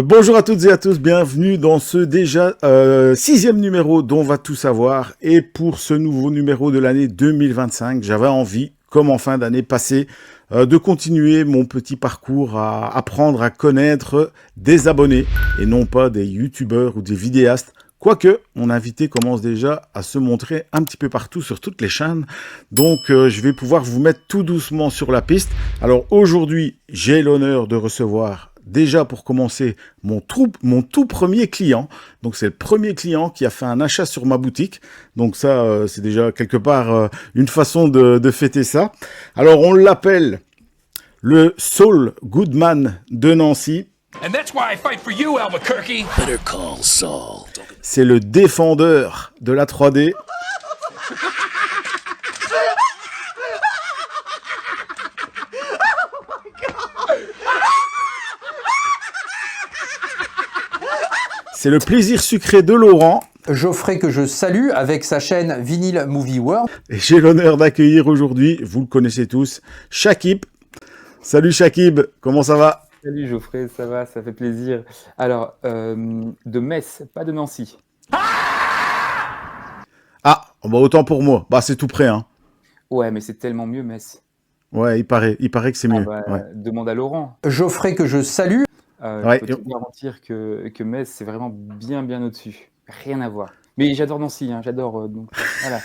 Bonjour à toutes et à tous, bienvenue dans ce déjà 6e numéro dont on va tout savoir. Et pour ce nouveau numéro de l'année 2025, j'avais envie, comme en fin d'année passée, de continuer mon petit parcours à apprendre à connaître des abonnés et non pas des youtubeurs ou des vidéastes. Quoique, mon invité commence déjà à se montrer un petit peu partout sur toutes les chaînes. Donc, je vais pouvoir vous mettre tout doucement sur la piste. Alors, aujourd'hui, j'ai l'honneur de recevoir, déjà pour commencer, mon tout premier client. Donc, c'est le premier client qui a fait un achat sur ma boutique. Donc, ça, c'est déjà quelque part une façon de fêter ça. Alors, on l'appelle le Saul Goodman de Nancy. And that's why I fight for you, Albuquerque. Better call Saul. C'est le défendeur de la 3D. C'est le plaisir sucré de Laurent. Geoffrey que je salue avec sa chaîne Vinyl Movie World. Et j'ai l'honneur d'accueillir aujourd'hui, vous le connaissez tous, Shakib. Salut Shakib, comment ça va? Salut Geoffrey, ça va, ça fait plaisir. Alors, de Metz, pas de Nancy. Ah, bah autant pour moi. Bah c'est tout près, hein. Ouais, mais c'est tellement mieux Metz. Ouais, il paraît que c'est mieux. Ouais. Demande à Laurent. Geoffrey que je salue. Ouais. Je peux te garantir que Metz, c'est vraiment bien au-dessus. Rien à voir. Mais j'adore Nancy, hein, j'adore. Donc, voilà.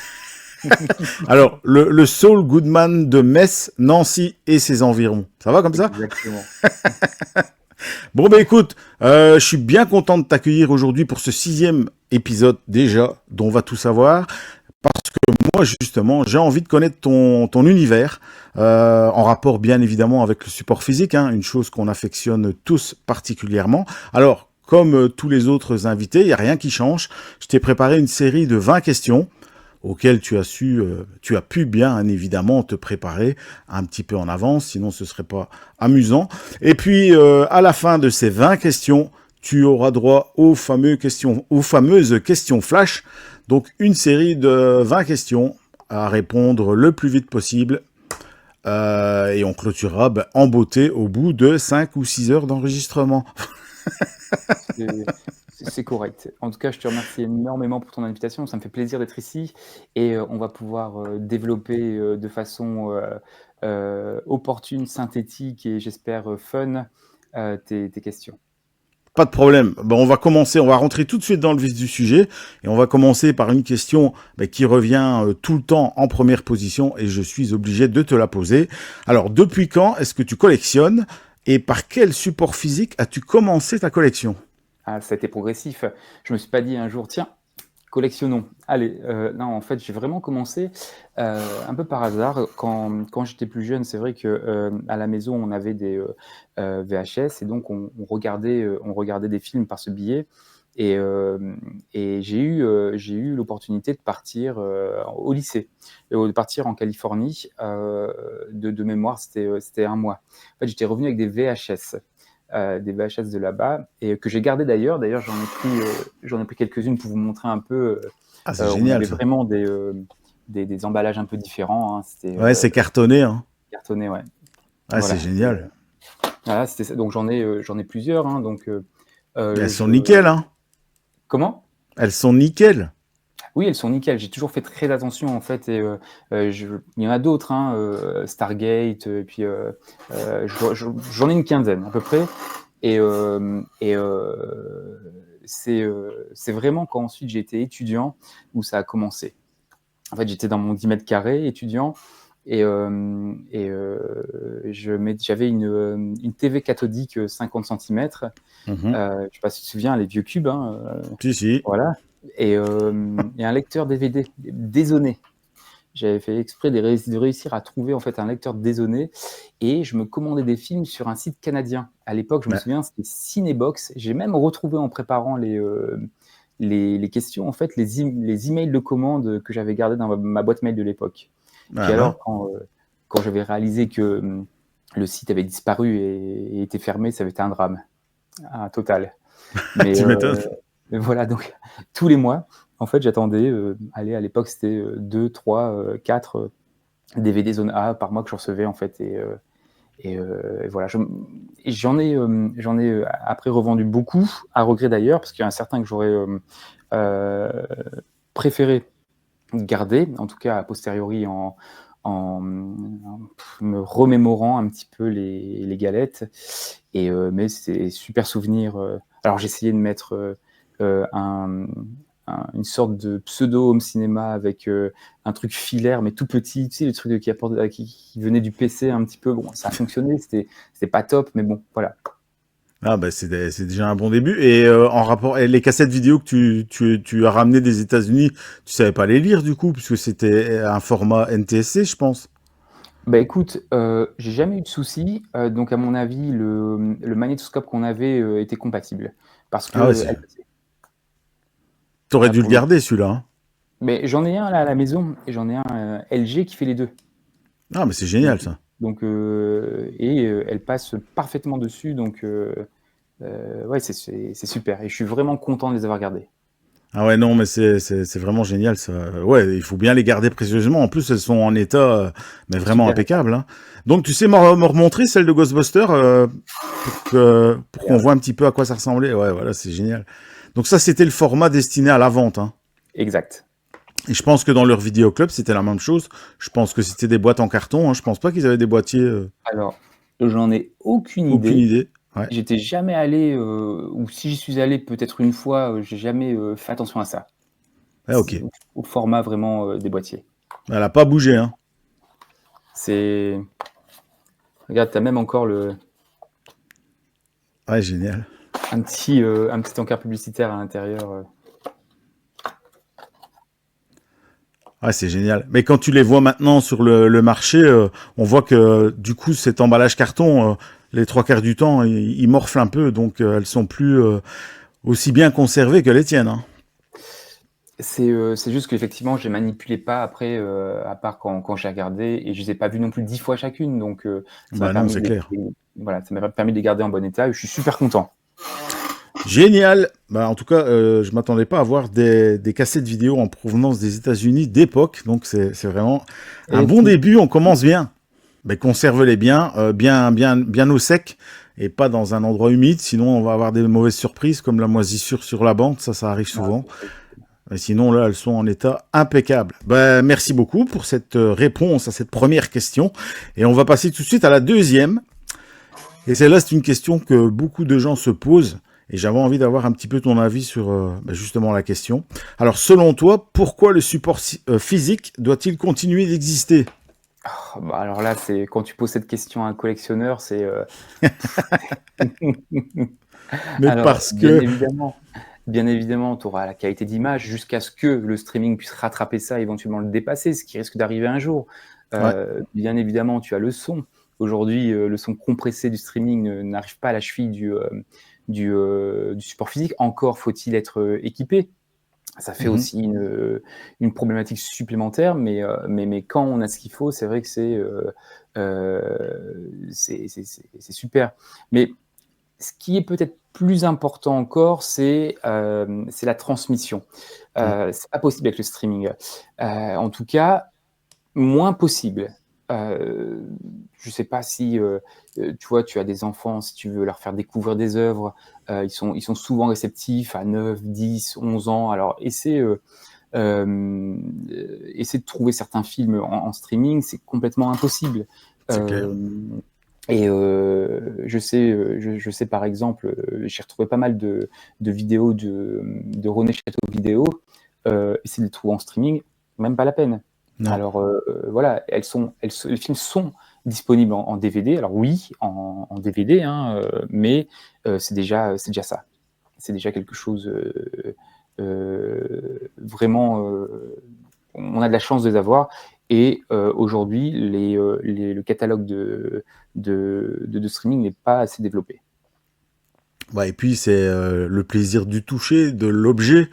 Alors, le Saul Goodman de Metz, Nancy et ses environs. Ça va comme ça? Exactement. Bon, bah écoute, je suis bien content de t'accueillir aujourd'hui pour ce 6e épisode déjà, dont on va tout savoir. Parce que moi, justement, j'ai envie de connaître ton univers, en rapport bien évidemment avec le support physique, hein, une chose qu'on affectionne tous particulièrement. Alors, comme tous les autres invités, il n'y a rien qui change. Je t'ai préparé une série de 20 questions auxquelles tu as pu bien évidemment te préparer un petit peu en avance, sinon ce serait pas amusant. Et puis, à la fin de ces 20 questions, tu auras droit aux fameuses questions flash. Donc, une série de 20 questions à répondre le plus vite possible. Et on clôturera en beauté au bout de 5 ou 6 heures d'enregistrement. C'est correct. En tout cas, je te remercie énormément pour ton invitation. Ça me fait plaisir d'être ici. Et on va pouvoir développer de façon opportune, synthétique et j'espère fun tes questions. Pas de problème. On va rentrer tout de suite dans le vif du sujet et on va commencer par une question qui revient tout le temps en première position et je suis obligé de te la poser. Alors, depuis quand est-ce que tu collectionnes et par quel support physique as-tu commencé ta collection? Ah, ça a été progressif. Je me suis pas dit un jour, tiens, collectionnons. Allez, non, en fait, j'ai vraiment commencé un peu par hasard. Quand j'étais plus jeune, c'est vrai que à la maison, on avait des VHS et donc on regardait des films par ce biais. Et j'ai eu l'opportunité de partir au lycée, de partir en Californie. De mémoire, c'était un mois. En fait, j'étais revenu avec des VHS. Des VHS de là-bas et que j'ai gardé d'ailleurs. D'ailleurs, j'en ai pris quelques-unes pour vous montrer un peu. Ah, c'est génial. On avait ça. vraiment des emballages un peu différents. Hein. Ouais, c'est cartonné. Hein. Cartonné, ouais. Ah, voilà. C'est génial. Voilà, c'était ça. Donc j'en ai plusieurs. Hein, donc, elles sont nickel. Hein. Comment? Elles sont nickel. Oui, elles sont nickel. J'ai toujours fait très attention en fait. Et il y en a d'autres, hein, Stargate. Et puis j'en ai une quinzaine à peu près. Et c'est vraiment quand ensuite j'ai été étudiant où ça a commencé. En fait, j'étais dans mon 10 mètres carrés étudiant et j'avais une TV cathodique 50 cm. Je ne sais pas si tu te souviens, les vieux cubes. Hein, si. Voilà. Et un lecteur DVD désonné. J'avais fait exprès de réussir à trouver en fait un lecteur désonné et je me commandais des films sur un site canadien. À l'époque, je me souviens, c'était Cinébox. J'ai même retrouvé en préparant les questions en fait les emails de commande que j'avais gardés dans ma boîte mail de l'époque. Puis alors quand j'avais réalisé que le site avait disparu et était fermé, ça avait été un drame, un total. Mais tu m'étonnes. Voilà, donc tous les mois, en fait, j'attendais, à l'époque, c'était 2, 3, 4 DVD zone A par mois que je recevais, en fait. Et voilà, j'en ai après revendu beaucoup, à regret d'ailleurs, parce qu'il y en a certains que j'aurais euh, préféré garder, en tout cas a posteriori en me remémorant un petit peu les galettes. Mais c'est super souvenir. Alors j'ai essayé de mettre une sorte de pseudo home cinéma avec un truc filaire mais tout petit, tu sais, le truc qui venait du PC un petit peu. Bon, ça a fonctionné, c'était pas top, mais bon, voilà. Ah bah c'est déjà un bon début. Et en rapport, et les cassettes vidéo que tu as ramenées des États-Unis, tu savais pas les lire du coup, puisque c'était un format NTSC, je pense. Bah écoute, j'ai jamais eu de soucis, donc à mon avis, le magnétoscope qu'on avait était compatible. Parce Ah ouais, que t'aurais là, dû le pour le garder celui-là, hein. Mais j'en ai un là à la maison, et j'en ai un LG qui fait les deux. Ah mais c'est Donc, génial ça. elle passe parfaitement dessus, donc ouais, c'est super. Et je suis vraiment content de les avoir gardés. Ah ouais, non, mais c'est vraiment génial ça. Ouais, il faut bien les garder précieusement. En plus, elles sont en état, mais vraiment Super état. impeccable, hein. Donc, tu sais me remontrer celle de Ghostbusters pour qu'on voit un petit peu à quoi ça ressemblait. Ouais, voilà, c'est génial. Donc ça, c'était le format destiné à la vente, hein. Exact. Et je pense que dans leur vidéoclub, c'était la même chose. Je pense que c'était des boîtes en carton, hein. Je pense pas qu'ils avaient des boîtiers. Alors, j'en ai aucune Aucune idée. idée. Ouais. J'étais jamais allé, ou si j'y suis allé peut-être une fois, j'ai jamais fait attention à ça. Ouais, ok. Au format vraiment des boîtiers. Elle a pas bougé, hein. C'est. Regarde, t'as même encore Ouais, génial. un petit encart publicitaire à l'intérieur. Ah, c'est génial. Mais quand tu les vois maintenant sur le marché, on voit que du coup, cet emballage carton, les trois quarts du temps, il morfle un peu, donc elles sont plus aussi bien conservées que les tiennes, hein. C'est juste qu'effectivement, je les manipulais pas après, à part quand j'ai regardé, et je les ai pas vues non plus 10 fois chacune, donc ça m'a Bah non, permis c'est clair. voilà, ça m'a permis de les garder en bon état, et je suis super content. Génial. Bah en tout cas, je m'attendais pas à voir des cassettes vidéo en provenance des États-Unis d'époque, donc c'est vraiment un Et bon début. On commence bien. Mais conserve-les bien, bien au sec et pas dans un endroit humide, sinon on va avoir des mauvaises surprises comme la moisissure sur la bande, ça arrive souvent. Et sinon là, elles sont en état impeccable. Ben merci beaucoup pour cette réponse à cette première question et on va passer tout de suite à la deuxième. Et celle-là, c'est une question que beaucoup de gens se posent et j'avais envie d'avoir un petit peu ton avis sur justement la question. Alors selon toi, pourquoi le support physique doit-il continuer d'exister? bah, alors là, c'est quand tu poses cette question à un collectionneur, c'est Mais alors parce que bien évidemment, tu auras la qualité d'image jusqu'à ce que le streaming puisse rattraper ça, éventuellement le dépasser, ce qui risque d'arriver un jour. ouais, Bien évidemment, tu as le son. Aujourd'hui, le son compressé du streaming n'arrive pas à la cheville du support physique. Encore faut-il être équipé. Ça fait mhm. aussi une problématique supplémentaire, mais quand on a ce qu'il faut, c'est vrai que c'est super. Mais ce qui est peut-être plus important encore, c'est la transmission. Ouais. C'est pas possible avec le streaming. En tout cas, moins possible. Je sais pas si tu vois, tu as des enfants, si tu veux leur faire découvrir des œuvres, ils sont souvent réceptifs à 9, 10, 11 ans. Alors essaie de trouver certains films en streaming, c'est complètement impossible. C'est clair. Je sais par exemple, j'ai retrouvé pas mal de vidéos de René Château Vidéo. Essayer de les trouver en streaming, même pas la peine. Non. Alors voilà, les films sont disponibles en DVD. Alors oui, en DVD, hein, mais c'est déjà ça. C'est déjà quelque chose vraiment. On a de la chance de les avoir. Et aujourd'hui, le catalogue de streaming n'est pas assez développé. Bah, et puis c'est le plaisir du toucher, de l'objet.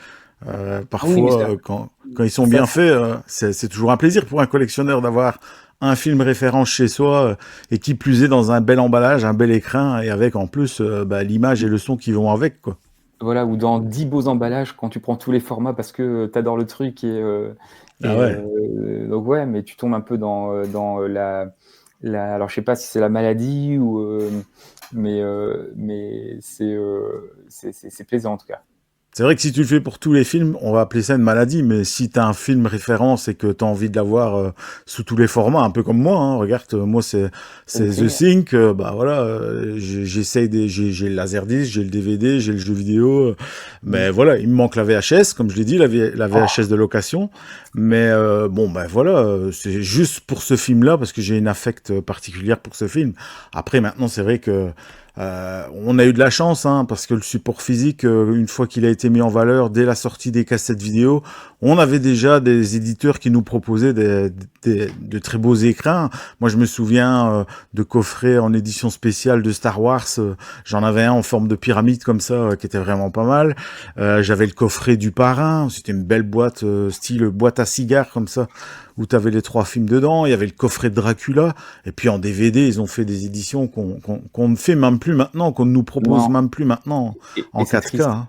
Ah oui, mais Parfois, ça, quand ils sont ça, bien faits, c'est toujours un plaisir pour un collectionneur d'avoir un film référence chez soi et qui plus est dans un bel emballage, un bel écrin et avec en plus l'image et le son qui vont avec, quoi. voilà, ou dans 10 beaux emballages quand tu prends tous les formats parce que tu adores le truc Ah ouais. donc ouais, mais tu tombes un peu dans alors je sais pas si c'est la maladie mais c'est plaisant en tout cas. C'est vrai que si tu le fais pour tous les films, on va appeler ça une maladie, mais si tu as un film référence et que tu as envie de l'avoir sous tous les formats, un peu comme moi, hein, regarde, moi c'est The Sync, j'ai le Laserdisc, j'ai le DVD, j'ai le jeu vidéo, mais voilà, il me manque la VHS, comme je l'ai dit, la VHS de location, mais c'est juste pour ce film-là, parce que j'ai une affect particulière pour ce film. Après, maintenant, c'est vrai que on a eu de la chance, hein, parce que le support physique, une fois qu'il a été mis en valeur dès la sortie des cassettes vidéo, on avait déjà des éditeurs qui nous proposaient de très beaux écrins. Moi, je me souviens de coffrets en édition spéciale de Star Wars. J'en avais un en forme de pyramide comme ça, qui était vraiment pas mal. J'avais le coffret du Parrain. C'était une belle boîte, style boîte à cigares comme ça, où tu avais les 3 films dedans. Il y avait le coffret de Dracula. Et puis en DVD, ils ont fait des éditions qu'on ne fait même plus maintenant, qu'on ne nous propose même plus maintenant en 4K. Hein.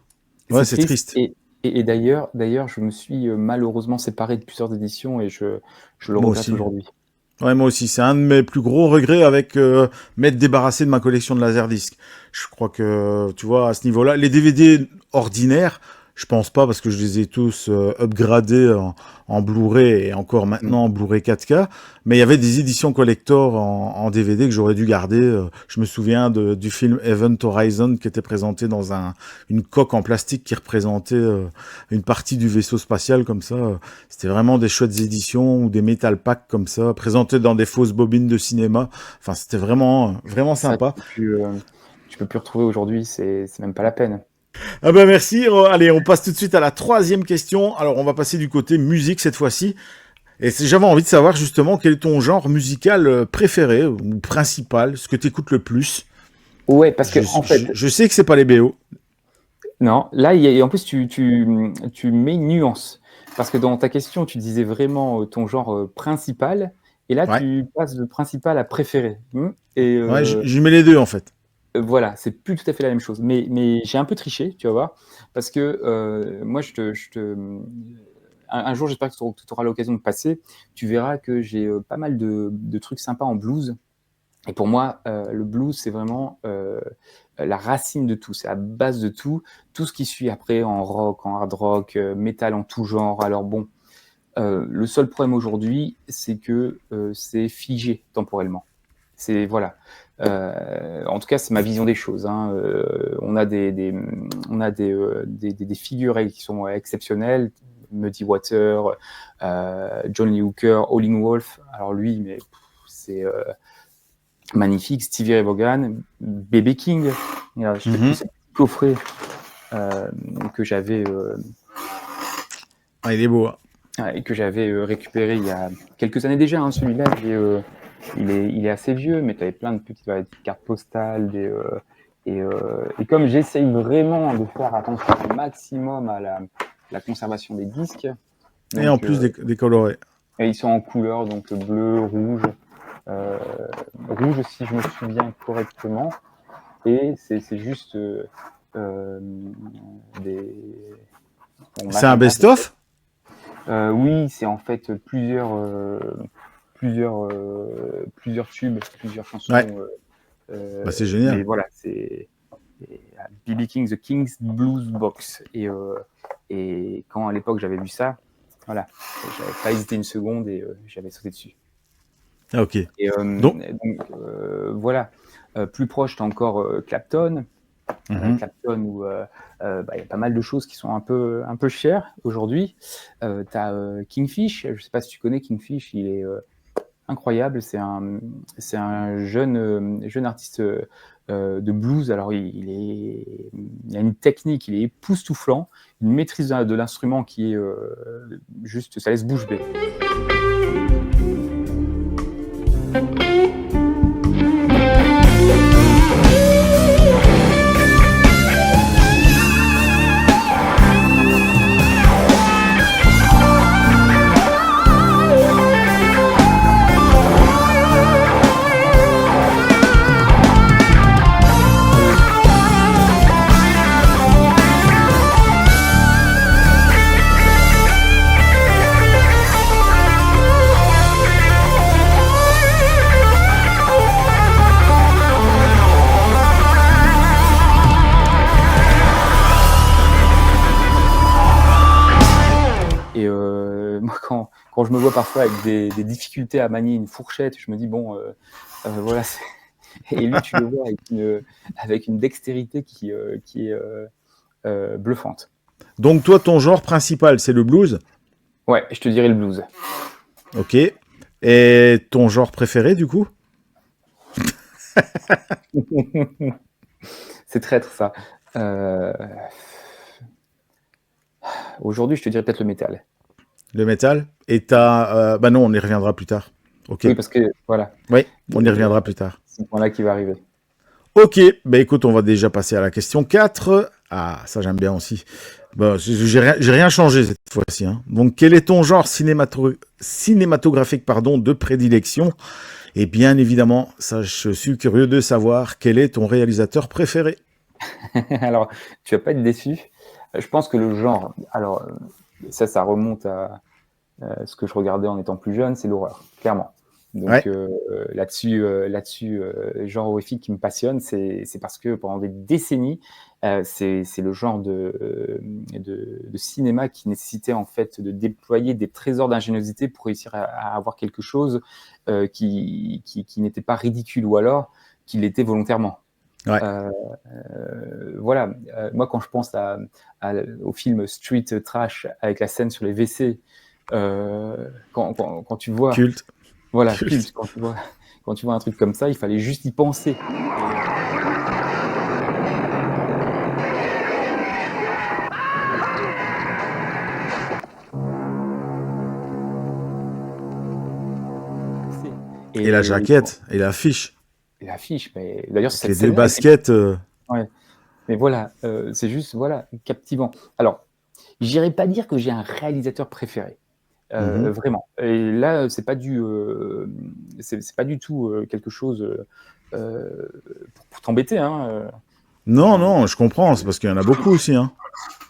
Ouais, c'est triste. Et d'ailleurs, je me suis malheureusement séparé de plusieurs éditions et je le regrette aujourd'hui. Ouais, moi aussi. C'est un de mes plus gros regrets avec m'être débarrassé de ma collection de Laserdisc. Je crois que, tu vois, à ce niveau-là, les DVD ordinaires, je pense pas parce que je les ai tous upgradés en Blu-ray et encore maintenant en Blu-ray 4K. Mais il y avait des éditions collector en DVD que j'aurais dû garder. Je me souviens du film Event Horizon qui était présenté dans une coque en plastique qui représentait une partie du vaisseau spatial comme ça. C'était vraiment des chouettes éditions ou des metal packs comme ça, présentés dans des fausses bobines de cinéma. Enfin, c'était vraiment sympa. Tu peux plus retrouver aujourd'hui, c'est même pas la peine. Ah ben merci. Allez, on passe tout de suite à la 3e question. Alors, on va passer du côté musique cette fois-ci. Et j'avais envie de savoir justement quel est ton genre musical préféré ou principal, ce que tu écoutes le plus. Ouais, parce que en fait, je sais que c'est pas les BO. Non, là, en plus tu mets une nuance parce que dans ta question, tu disais vraiment ton genre principal, et là tu passes de principal à préféré. Et ouais, j'y mets les deux en fait. Voilà, c'est plus tout à fait la même chose. Mais j'ai un peu triché, tu vas voir, parce que moi, un jour, j'espère que tu auras l'occasion de passer. Tu verras que j'ai pas mal de trucs sympas en blues. Et pour moi, le blues, c'est vraiment la racine de tout. C'est la base de tout. Tout ce qui suit après en rock, en hard rock, métal en tout genre. Alors bon, le seul problème aujourd'hui, c'est que c'est figé temporellement. C'est voilà. En tout cas, c'est ma vision des choses. Hein. On a des figures qui sont exceptionnelles. Muddy Water, John Lee Hooker, Howlin' Wolf. Alors lui, mais c'est magnifique. Stevie Ray Vaughan, B.B. King. Je sais plus, c'est un petit coffret que j'avais. Il est beau. Hein. Et que j'avais récupéré il y a quelques années déjà. Hein, celui-là, il est assez vieux, mais tu avais plein de petites cartes postales. Et comme j'essaye vraiment de faire attention au maximum à la conservation des disques. Donc, et en plus des colorés. Et ils sont en couleur, donc bleu, rouge. Rouge, si je me souviens correctement. Et c'est juste des... c'est un best-of ? Oui, c'est en fait plusieurs tubes, plusieurs chansons. Ouais. C'est génial. Et voilà, c'est B.B. King, The King's Blues Box. Et quand à l'époque j'avais vu ça, voilà, j'avais pas hésité une seconde et j'avais sauté dessus. Ah, ok. Et donc voilà, plus proche, t'as encore Clapton. Clapton où y a pas mal de choses qui sont un peu chères aujourd'hui. T'as Kingfish, je sais pas si tu connais Kingfish, il est incroyable, c'est un jeune artiste de blues. Alors il a une technique, il est époustouflant, une maîtrise de l'instrument qui est juste, ça laisse bouche bée. moi, quand je me vois parfois avec des difficultés à manier une fourchette, je me dis, bon, voilà. Et lui, tu le vois avec une dextérité qui est bluffante. Donc toi, ton genre principal, c'est le blues. Ouais, je te dirais le blues. Ok. Et ton genre préféré, du coup? C'est traître, ça. Aujourd'hui, je te dirais peut-être le métal. Le métal. Et t'as... bah non, on y reviendra plus tard. Ok. Oui, parce que, voilà, Oui, on y reviendra plus tard. c'est ce point-là qui va arriver. Ok, bah écoute, on va déjà passer à la question 4. Ah, ça j'aime bien aussi. Bah, j'ai rien changé cette fois-ci. Hein. Donc, quel est ton genre cinématographique de prédilection? Et bien évidemment, ça, je suis curieux de savoir quel est ton réalisateur préféré. Alors, tu vas pas être déçu. Je pense que le genre, alors ça remonte à ce que je regardais en étant plus jeune, c'est l'horreur, clairement. Donc Ouais. là-dessus, genre horrifique qui me passionne, c'est parce que pendant des décennies, c'est le genre de cinéma qui nécessitait en fait de déployer des trésors d'ingéniosité pour réussir à avoir quelque chose qui n'était pas ridicule ou alors qu'il l'était volontairement. Ouais. Voilà, moi quand je pense au film Street Trash avec la scène sur les WC, quand tu vois, Culte. voilà, Culte. culte, quand tu vois un truc comme ça, il fallait juste y penser. Et la jaquette, et l'affiche. Et l'affiche, mais d'ailleurs c'est Les cette deux scène-là baskets. ouais. Mais voilà, c'est juste voilà captivant. Alors, j'irais pas dire que j'ai un réalisateur préféré. Vraiment. Et là, c'est pas du tout quelque chose pour t'embêter. Hein. Non, je comprends, c'est parce qu'il y en a beaucoup aussi. Hein.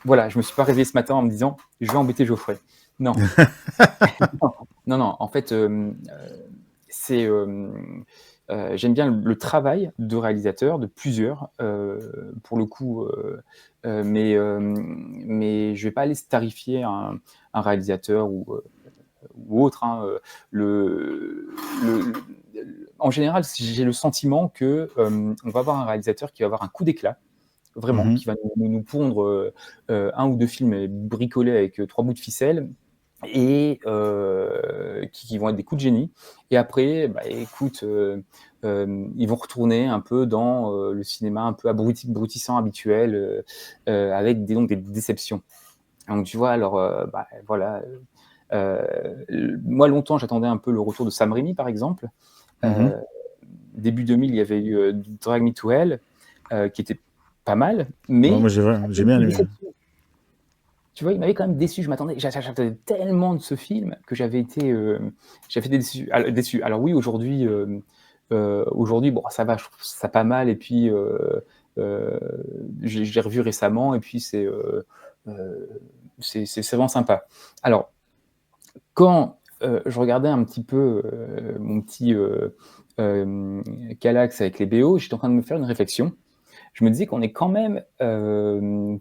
Voilà, je me suis pas réveillé ce matin en me disant je vais embêter Geoffrey. Non. non. En fait, c'est j'aime bien le travail de réalisateur, de plusieurs, pour le coup, mais je vais pas aller starifier un réalisateur ou autre. Hein. En général, j'ai le sentiment que on va avoir un réalisateur qui va avoir un coup d'éclat, vraiment, qui va nous pondre un ou deux films bricolés avec 3 bouts de ficelle et qui vont être des coups de génie. Et après, bah, écoute, ils vont retourner un peu dans le cinéma un peu abrutissant habituel, avec donc des déceptions. Donc tu vois, alors bah, voilà. Moi, longtemps, j'attendais un peu le retour de Sam Raimi, par exemple. Début 2000, il y avait eu Drag Me to Hell, qui était pas mal, mais Moi, j'ai bien aimé. tu vois, il m'avait quand même déçu. J'attendais tellement de ce film que j'avais été déçu. Alors oui, aujourd'hui, bon, ça va, je trouve ça pas mal. Et puis, je l'ai revu récemment, et puis c'est vraiment sympa. Alors, quand je regardais un petit peu mon petit Calax avec les BO, j'étais en train de me faire une réflexion. Je me disais qu'on est quand même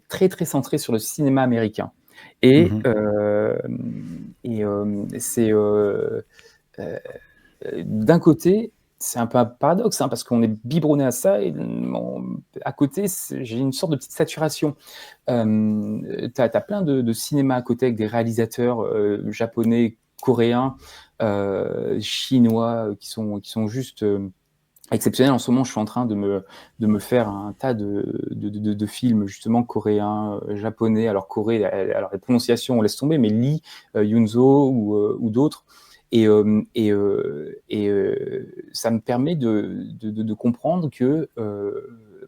très très centré sur le cinéma américain. Et c'est d'un côté, c'est un peu un paradoxe, hein, parce qu'on est biberonné à ça, et à côté, j'ai une sorte de petite saturation. T'as plein de cinéma à côté avec des réalisateurs japonais, coréens, chinois, qui sont juste exceptionnels. En ce moment, je suis en train de me faire un tas de films justement coréens, japonais. Alors Corée, alors les prononciations on laisse tomber, mais Lee, Yunzo ou d'autres. Et ça me permet de comprendre que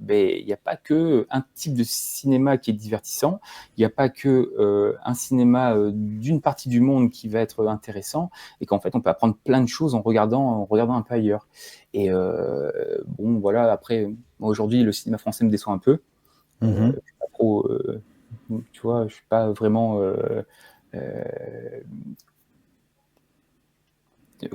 il n'y a pas que un type de cinéma qui est divertissant, il n'y a pas que un cinéma d'une partie du monde qui va être intéressant, et qu'en fait on peut apprendre plein de choses en regardant un peu ailleurs. Et bon voilà, après moi, aujourd'hui le cinéma français me déçoit un peu. Je suis pas trop, tu vois, je suis pas vraiment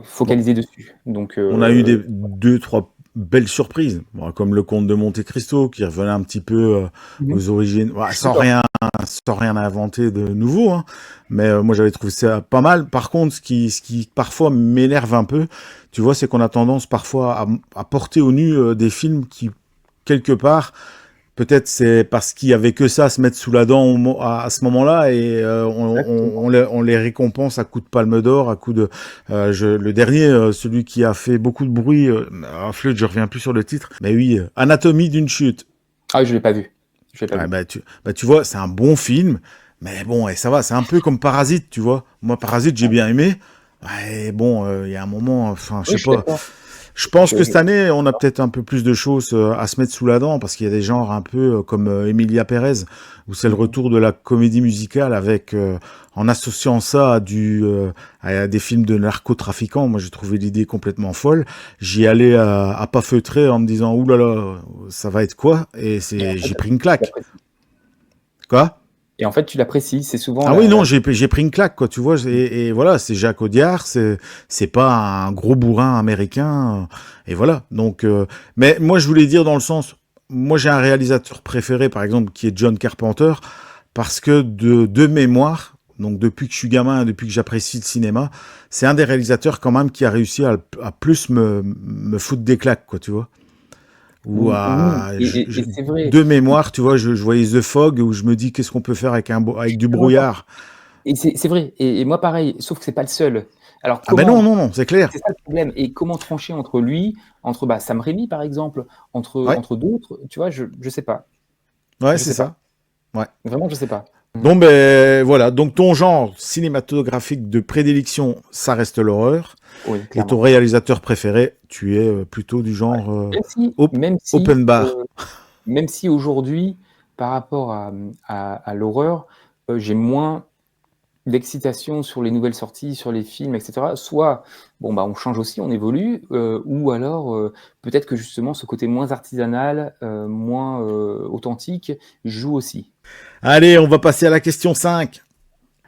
focalisé dessus. Donc On a eu 2-3 belles surprises, bon, comme le Comte de Monte Cristo qui revenait un petit peu aux origines, sans rien sans rien inventer de nouveau, hein. Mais moi j'avais trouvé ça pas mal. Par contre, ce qui parfois m'énerve un peu, tu vois, c'est qu'on a tendance parfois à porter au nu des films qui, quelque part, peut-être c'est parce qu'il y avait que ça à se mettre sous la dent à ce moment-là et on les récompense à coups de palme d'or, à coups de le dernier, celui qui a fait beaucoup de bruit, flûte, je reviens plus sur le titre, mais oui, Anatomie d'une chute. Ah, je l'ai pas vu. Je l'ai pas Ouais, vu. tu vois, c'est un bon film, mais bon, et ça va, c'est un peu comme Parasite, tu vois. Moi, Parasite, j'ai bien aimé. Ouais, bon, il y a un moment, enfin, je Oui, sais je suis pas. d'accord. Je pense que Je- cette année, on a peut-être un peu plus de choses à se mettre sous la dent, parce qu'il y a des genres un peu comme Emilia Pérez, où c'est le Mhm. retour de la comédie musicale avec, en associant ça à des films de narcotrafiquants. Moi, j'ai trouvé l'idée complètement folle. J'y allais à pas feutrer en me disant, ouh là là, ça va être quoi? Et Et en j'ai fait, pris une tu claque. l'apprécies. Quoi? Et en fait, tu l'apprécies. C'est souvent Ah oui, non, j'ai pris une claque, quoi, tu vois. Et voilà, c'est Jacques Audiard, c'est pas un gros bourrin américain. Et voilà. Donc, mais moi, je voulais dire dans le sens, moi, j'ai un réalisateur préféré, par exemple, qui est John Carpenter, parce que de mémoire, donc depuis que je suis gamin, depuis que j'apprécie le cinéma, c'est un des réalisateurs quand même qui a réussi à plus me foutre des claques, quoi, tu vois. Ou Oui, à et c'est vrai. de mémoire, tu vois, je voyais The Fog où je me dis qu'est-ce qu'on peut faire avec avec du Je suis tellement d'accord. brouillard. Et c'est vrai. Et moi, pareil. Sauf que c'est pas le seul. Alors, Ah ben non, comment. non, non, c'est clair. C'est ça le problème. Et comment trancher entre lui, entre Sam Raimi, par exemple, Ouais, entre d'autres, tu vois, je sais pas. ouais, Je c'est sais pas. ça. Ouais. Vraiment, je sais pas. Donc ben voilà, donc ton genre cinématographique de prédilection, ça reste l'horreur, Oui, et ton clairement. réalisateur préféré, tu es plutôt du Ouais. genre Même si, même si, open bar. même si aujourd'hui, par rapport à l'horreur, j'ai moins d'excitation sur les nouvelles sorties, sur les films, etc. Soit, bon, bah, on change aussi, on évolue, ou alors, peut-être que justement ce côté moins artisanal, moins authentique, joue aussi. Allez, on va passer à la question 5.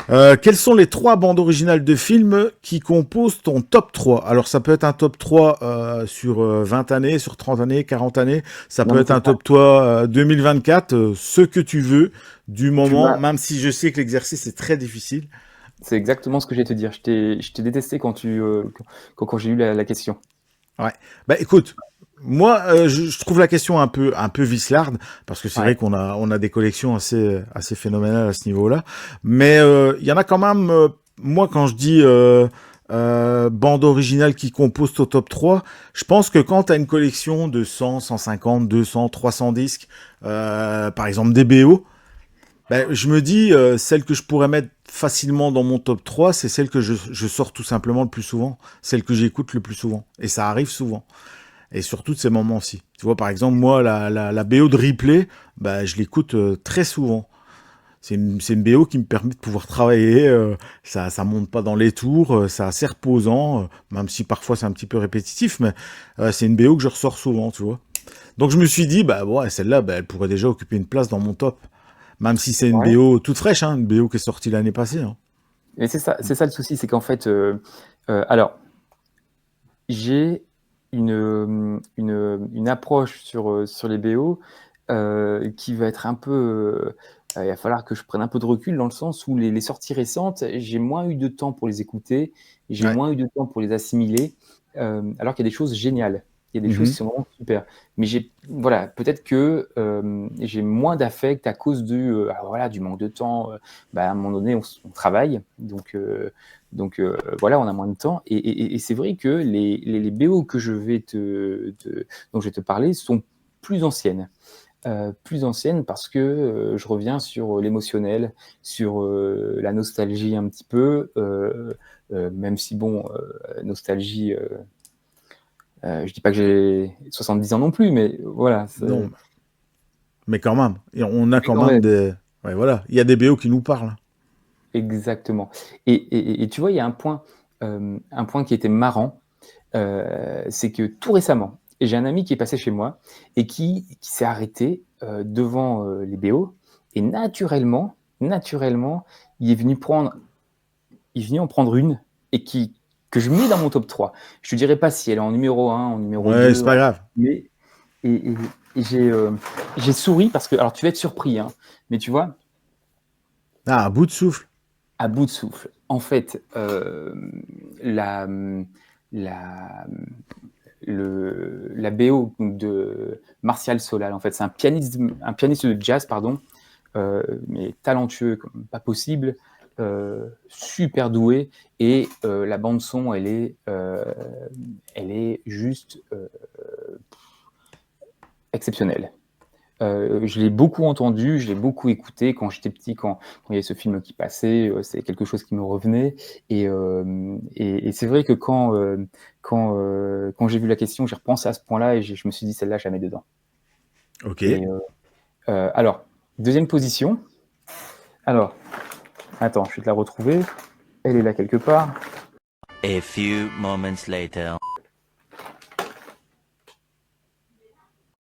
Quelles sont les 3 bandes originales de films qui composent ton top 3? Alors ça peut être un top 3 sur 20 années, sur 30 années, 40 années. Ça Non, peut mais être un top 3 2024, ce que tu veux du tu moment, m'as, même si je sais que l'exercice est très difficile. c'est exactement ce que j'allais te dire. Je t'ai détesté quand j'ai eu la question. Ouais. Bah écoute, moi je trouve la question un peu vicelarde parce que c'est vrai Ouais. on a des collections assez phénoménales à ce niveau-là, mais il y en a quand même moi quand je dis bande originale qui compose ton top 3, je pense que quand tu as une collection de 100, 150, 200, 300 disques, par exemple des BO, ben, je me dis, celle que je pourrais mettre facilement dans mon top 3, c'est celle que je sors tout simplement le plus souvent, celle que j'écoute le plus souvent. Et ça arrive souvent. Et surtout de ces moments-ci. Tu vois, par exemple, moi, la BO de Ripley, ben, je l'écoute très souvent. C'est une BO qui me permet de pouvoir travailler, ça monte pas dans les tours, c'est assez reposant, même si parfois c'est un petit peu répétitif, mais c'est une BO que je ressors souvent, tu vois. Donc je me suis dit, bah ouais, celle-là, bah, elle pourrait déjà occuper une place dans mon top. Même si c'est une Ouais. BO toute fraîche, hein, une BO qui est sortie l'année passée, hein. Mais c'est ça le souci, c'est qu'en fait, alors, j'ai une approche sur les BO qui va être un peu. Il va falloir que je prenne un peu de recul dans le sens où les sorties récentes, j'ai moins eu de temps pour les écouter, j'ai Ouais. moins eu de temps pour les assimiler, alors qu'il y a des choses géniales. Il y a des choses qui Mhm. sont vraiment super. Mais voilà, peut-être que j'ai moins d'affect à cause voilà, du manque de temps. À un moment donné, on travaille, donc voilà, on a moins de temps. Et c'est vrai que les BO que dont je vais te parler sont plus anciennes. Plus anciennes parce que je reviens sur l'émotionnel, sur la nostalgie un petit peu, même si bon, nostalgie, je dis pas que j'ai 70 ans non plus, mais voilà, Non, mais quand même. Et on a mais quand quand même même. des. Ouais, voilà. Il y a des BO qui nous parlent. Exactement. Et tu vois, il y a un point qui était marrant, c'est que tout récemment, j'ai un ami qui est passé chez moi et qui s'est arrêté devant les BO et naturellement, il est venu en prendre une et que je mets dans mon top 3. Je te dirais pas si elle est en numéro 1, en numéro Ouais, 2, c'est pas grave. mais et j'ai souri parce que, alors tu vas être surpris, hein, mais tu vois, Ah, à bout de souffle. À bout de souffle. En fait, la, la, la BO de Martial Solal, en fait, c'est un pianiste de jazz, pardon, mais talentueux comme pas possible, super doué, et la bande son, elle est juste exceptionnelle. Je l'ai beaucoup entendu, je l'ai beaucoup écouté quand j'étais petit, quand il y avait ce film qui passait, c'est quelque chose qui me revenait. Et c'est vrai que quand j'ai vu la question, j'ai repensé à ce point-là et je me suis dit, celle-là, je la mets dedans. Ok. Et, alors, deuxième position. Alors, attends, je vais te la retrouver. Elle est là quelque part. A few moments later.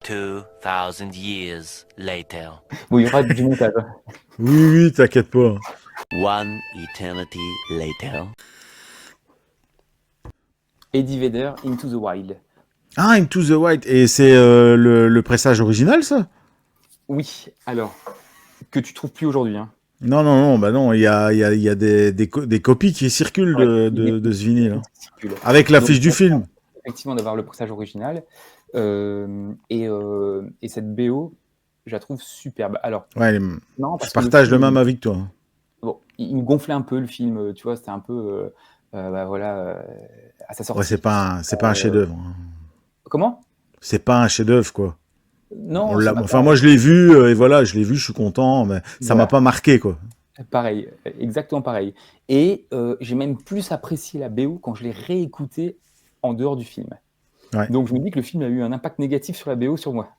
2000 years later. Bon, il y aura du montage. Oui, oui, t'inquiète pas. One eternity later. Eddie Vedder, Into the Wild. Ah, Into the White. Et c'est le pressage original, ça? Oui, alors, que tu trouves plus aujourd'hui, hein. Non, non, non, bah non, il y a des copies qui circulent Ouais, de ce vinyle, hein. circule. Avec l'affiche Donc, du film. effectivement, d'avoir le pressage original. Et cette BO, je la trouve superbe. Alors, Ouais, non, je parce que le partage le film, même avis que toi. bon, il me gonflait un peu le film, tu vois, c'était un peu, bah, voilà, à sa Ouais, sortie. c'est pas un chef-d'œuvre, hein. Comment? C'est pas un chef-d'œuvre, quoi. Non, ça m'a Enfin, pas. moi, je l'ai vu, et voilà, je l'ai vu, je suis content, mais ça m'a Voilà, pas marqué, quoi. pareil, exactement pareil. Et j'ai même plus apprécié la BO quand je l'ai réécoutée en dehors du film. Ouais. Donc je me dis que le film a eu un impact négatif sur la BO sur moi.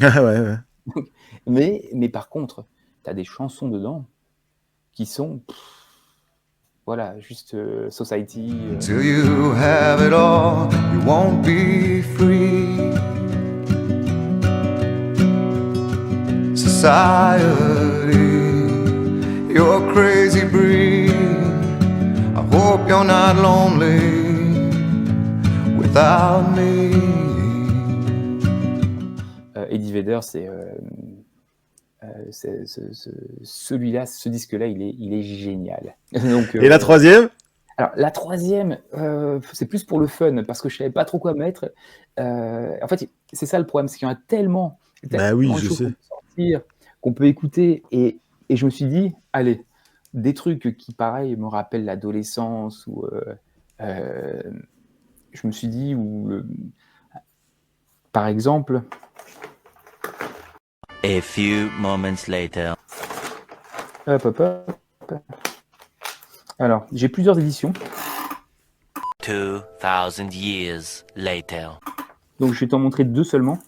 Ouais, ouais. Mais par contre, tu as des chansons dedans qui sont, voilà, juste Society. Till you have it all, you won't be free. Society, you're a crazy breed. I hope you're not lonely without me. Eddie Vedder, celui-là, ce disque-là, il est génial. Donc, Et la troisième? alors, la troisième, c'est plus pour le fun, parce que je savais pas trop quoi mettre. En fait, c'est ça le problème, c'est qu'il y en a tellement, Bah oui, de je choses sais. qu'on peut sortir, qu'on peut écouter, et je me suis dit, allez, des trucs qui, pareil, me rappellent l'adolescence, ou je me suis dit, par exemple, A few moments later. hop. Alors, j'ai plusieurs éditions, 2000 years later. donc je vais t'en montrer deux seulement.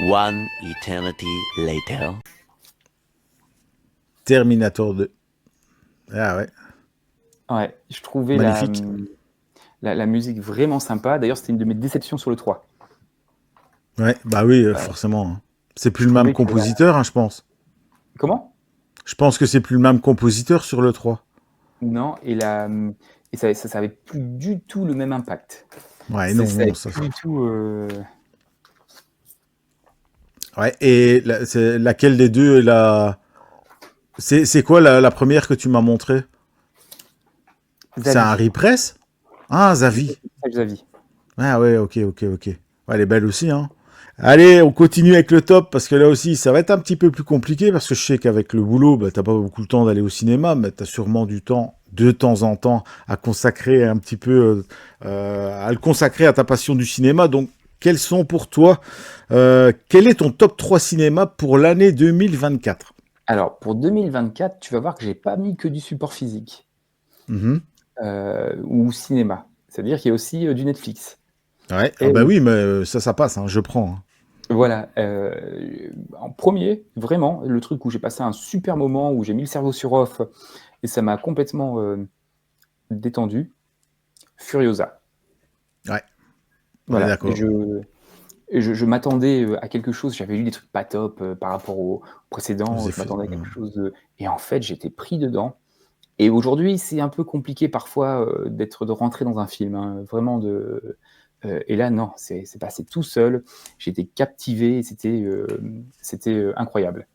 One eternity later. Terminator 2. Ah ouais. Ouais, je trouvais Magnifique. la musique vraiment sympa. D'ailleurs, c'était une de mes déceptions sur le 3. Ouais, bah oui, forcément, hein. C'est plus le trouvais même que, voilà. compositeur, hein, je pense. Comment? Je pense que c'est plus le même compositeur sur le 3. Non, et ça avait plus du tout le même impact. Ouais, non, Ça avait ça. plus du tout. Ouais, et c'est laquelle des deux est la... C'est quoi la première que tu m'as montrée? C'est un Zazie. repress? Ah, Zavi. Zazie. Ah ouais, ok. Ouais, elle est belle aussi, hein. Allez, on continue avec le top, parce que là aussi, ça va être un petit peu plus compliqué, parce que je sais qu'avec le boulot, bah, t'as pas beaucoup le temps d'aller au cinéma, mais t'as sûrement du temps, de temps en temps, à consacrer un petit peu, à le consacrer à ta passion du cinéma. Donc, quels sont pour toi, quel est ton top 3 cinéma pour l'année 2024? Alors, pour 2024, tu vas voir que j'ai pas mis que du support physique ou cinéma. C'est-à-dire qu'il y a aussi du Netflix. Ouais, Et ah bah oui, mais ça passe, hein, je prends, hein. voilà. En premier, vraiment, le truc où j'ai passé un super moment, où j'ai mis le cerveau sur off et ça m'a complètement détendu, Furiosa. Ouais, on est Voilà. d'accord. Je m'attendais à quelque chose, j'avais lu des trucs pas top par rapport au précédent, Aux je effets, m'attendais à quelque chose et en fait, j'étais pris dedans. Et aujourd'hui, c'est un peu compliqué parfois de rentrer dans un film, hein, vraiment et là, non, c'est passé tout seul. J'ai été captivé, c'était incroyable.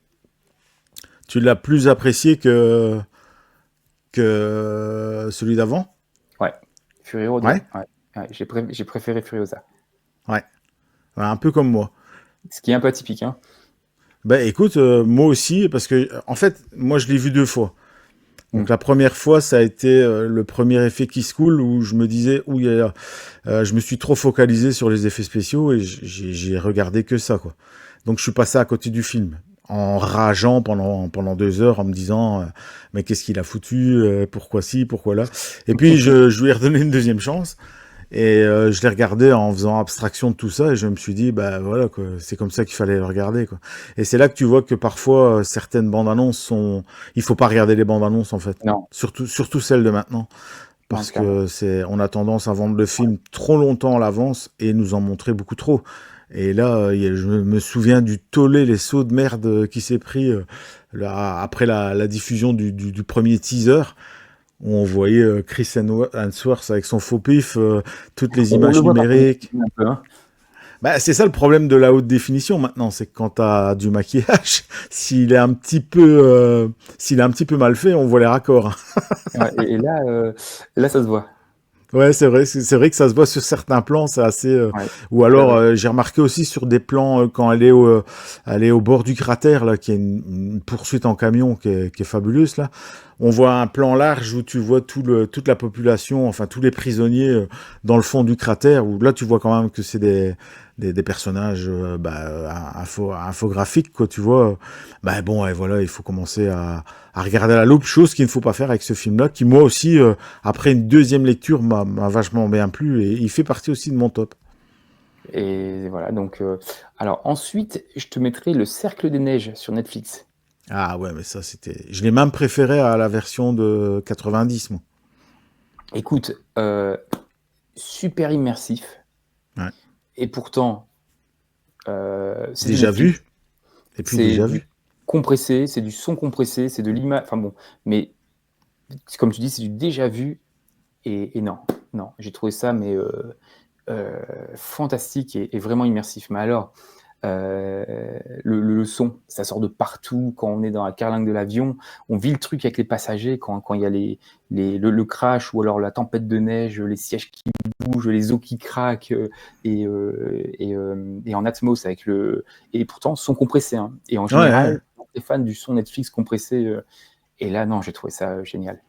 Tu l'as plus apprécié que celui d'avant. Ouais. Fury Road. Ouais. Ouais, j'ai préféré Furiosa. Ouais. Un peu comme moi. Ce qui est un peu atypique, hein. Ben écoute, moi aussi, parce que en fait, moi je l'ai vu 2 fois. Donc Mm. la première fois, ça a été le premier effet qui se coule où je me disais, je me suis trop focalisé sur les effets spéciaux et j'ai regardé que ça, quoi. Donc je suis passé à côté du film en rageant pendant 2 heures en me disant, mais qu'est-ce qu'il a foutu, pourquoi ci, pourquoi là. Et puis je lui ai redonné une deuxième chance. Et je l'ai regardé en faisant abstraction de tout ça et je me suis dit bah voilà quoi, c'est comme ça qu'il fallait le regarder quoi. Et c'est là que tu vois que parfois certaines bandes annonces il faut pas regarder les bandes annonces en fait. Non. Surtout celles de maintenant parce clairement. que on a tendance à vendre le film trop longtemps à l'avance et nous en montrer beaucoup trop. Et là je me souviens du tollé, les sauts de merde qui s'est pris après la diffusion du premier teaser. Où on voyait Chris Hemsworth avec son faux pif, toutes les On images le voit par contre, numériques. un peu, hein. Bah, c'est ça le problème de la haute définition maintenant, c'est que quand t'as du maquillage, s'il est un petit peu mal fait, on voit les raccords. Ouais, et là, ça se voit. Ouais, c'est vrai que ça se voit sur certains plans, c'est assez. Ouais. Ou alors, j'ai remarqué aussi sur des plans quand elle est au bord du cratère là, qui est une poursuite en camion qui est fabuleuse là. On voit un plan large où tu vois toute la population, enfin tous les prisonniers dans le fond du cratère. Où là, tu vois quand même que c'est des personnages infographiques quoi. Tu vois. Bah bon, et voilà, il faut commencer à regarder à la loupe, chose qu'il ne faut pas faire avec ce film-là, qui moi aussi, après une deuxième lecture, m'a vachement bien plu et il fait partie aussi de mon top. Et voilà, donc alors ensuite, je te mettrai Le Cercle des Neiges sur Netflix. Ah ouais, mais ça je l'ai même préféré à la version de 90, moi. Écoute, super immersif. Ouais. Et pourtant, c'est Déjà du Netflix. vu. Et puis C'est déjà du vu. compressé, c'est du son compressé, c'est de l'image. Enfin bon, mais comme tu dis, c'est du déjà vu. Et non, j'ai trouvé ça mais fantastique et vraiment immersif. Mais alors, le son, ça sort de partout quand on est dans la carlingue de l'avion. On vit le truc avec les passagers quand il y a le crash ou alors la tempête de neige, les sièges qui bougent, les os qui craquent et en Atmos avec et pourtant son compressé. Hein. Et en général, les fans du son Netflix compressé. Et là, non, j'ai trouvé ça génial.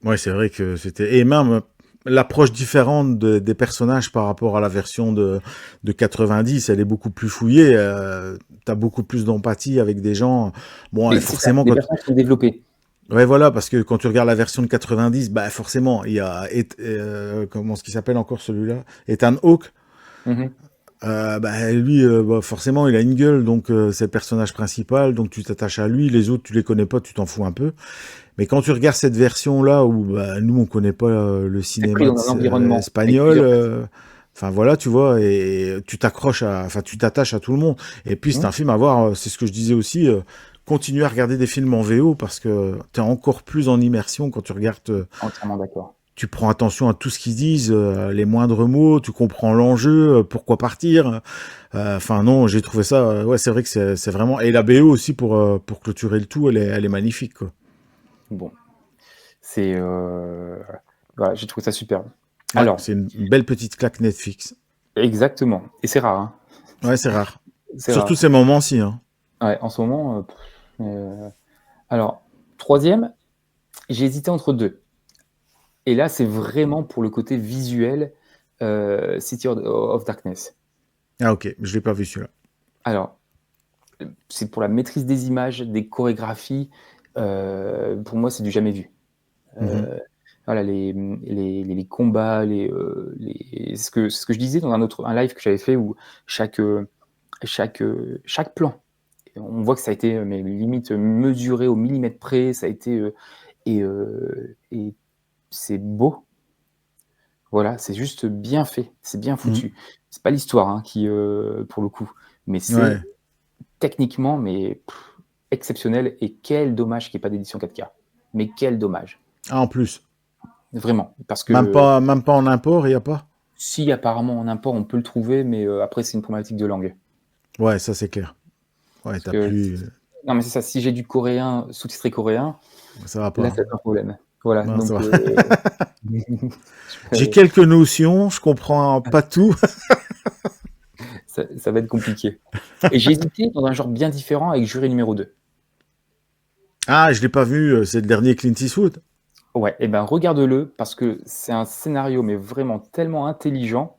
Ouais, c'est vrai que c'était. Et même l'approche différente des personnages par rapport à la version de 90, elle est beaucoup plus fouillée. T'as beaucoup plus d'empathie avec des gens. Bon, Et forcément, les personnages sont développés. Ouais, voilà, parce que quand tu regardes la version de 90, bah forcément, il y a comment ce qui s'appelle encore celui-là, Ethan Hawke. Mm-hmm. Bah lui, forcément, il a une gueule, donc c'est le personnage principal, donc tu t'attaches à lui. Les autres, tu les connais pas, tu t'en fous un peu. Mais quand tu regardes cette version-là, où bah, nous, on connaît pas le cinéma pris dans un environnement espagnol, enfin voilà, tu vois, et tu t'attaches à tout le monde. Et puis c'est un film à voir, c'est ce que je disais aussi. Continuer à regarder des films en VO parce que t'es encore plus en immersion quand tu regardes. Entièrement d'accord. Tu prends attention à tout ce qu'ils disent, les moindres mots, tu comprends l'enjeu, pourquoi partir. Enfin non, j'ai trouvé ça. Ouais, c'est vrai que c'est vraiment. Et la BO aussi pour clôturer le tout, elle est magnifique quoi. Bon, c'est voilà, j'ai trouvé ça superbe. Ouais, Alors, c'est une belle petite claque Netflix. exactement. Et c'est rare. Hein. Ouais, c'est rare. C'est Surtout rare. ces moments-ci. Hein. Ouais, en ce moment. Alors, troisième, j'ai hésité entre deux. Et là, c'est vraiment pour le côté visuel, City of Darkness. Ah ok, je l'ai pas vu celui-là. Alors, c'est pour la maîtrise des images, des chorégraphies. Pour moi, c'est du jamais vu. Voilà, les combats, ce que je disais dans un live que j'avais fait où chaque plan, on voit que ça a été mais limite mesuré au millimètre près, ça a été et c'est beau. Voilà, c'est juste bien fait, c'est bien foutu. C'est pas l'histoire hein, qui pour le coup, mais c'est techniquement mais exceptionnel et quel dommage qu'il n'y ait pas d'édition 4K. Mais quel dommage. Ah en plus. Vraiment, parce que Même pas en import, il y a pas. si apparemment en import on peut le trouver, mais après c'est une problématique de langue. Ouais, ça c'est clair. Ouais, t'as plus. Non mais c'est ça. Si j'ai du coréen sous-titré coréen, Ça va pas. là c'est un problème. Voilà, Non, donc ça va. J'ai euh, quelques notions, je comprends pas tout. ça va être compliqué. Et j'ai hésité dans un genre bien différent avec Jury numéro 2. Ah, je l'ai pas vu, c'est le dernier Clint Eastwood. Ouais, et ben regarde-le parce que c'est un scénario mais vraiment tellement intelligent.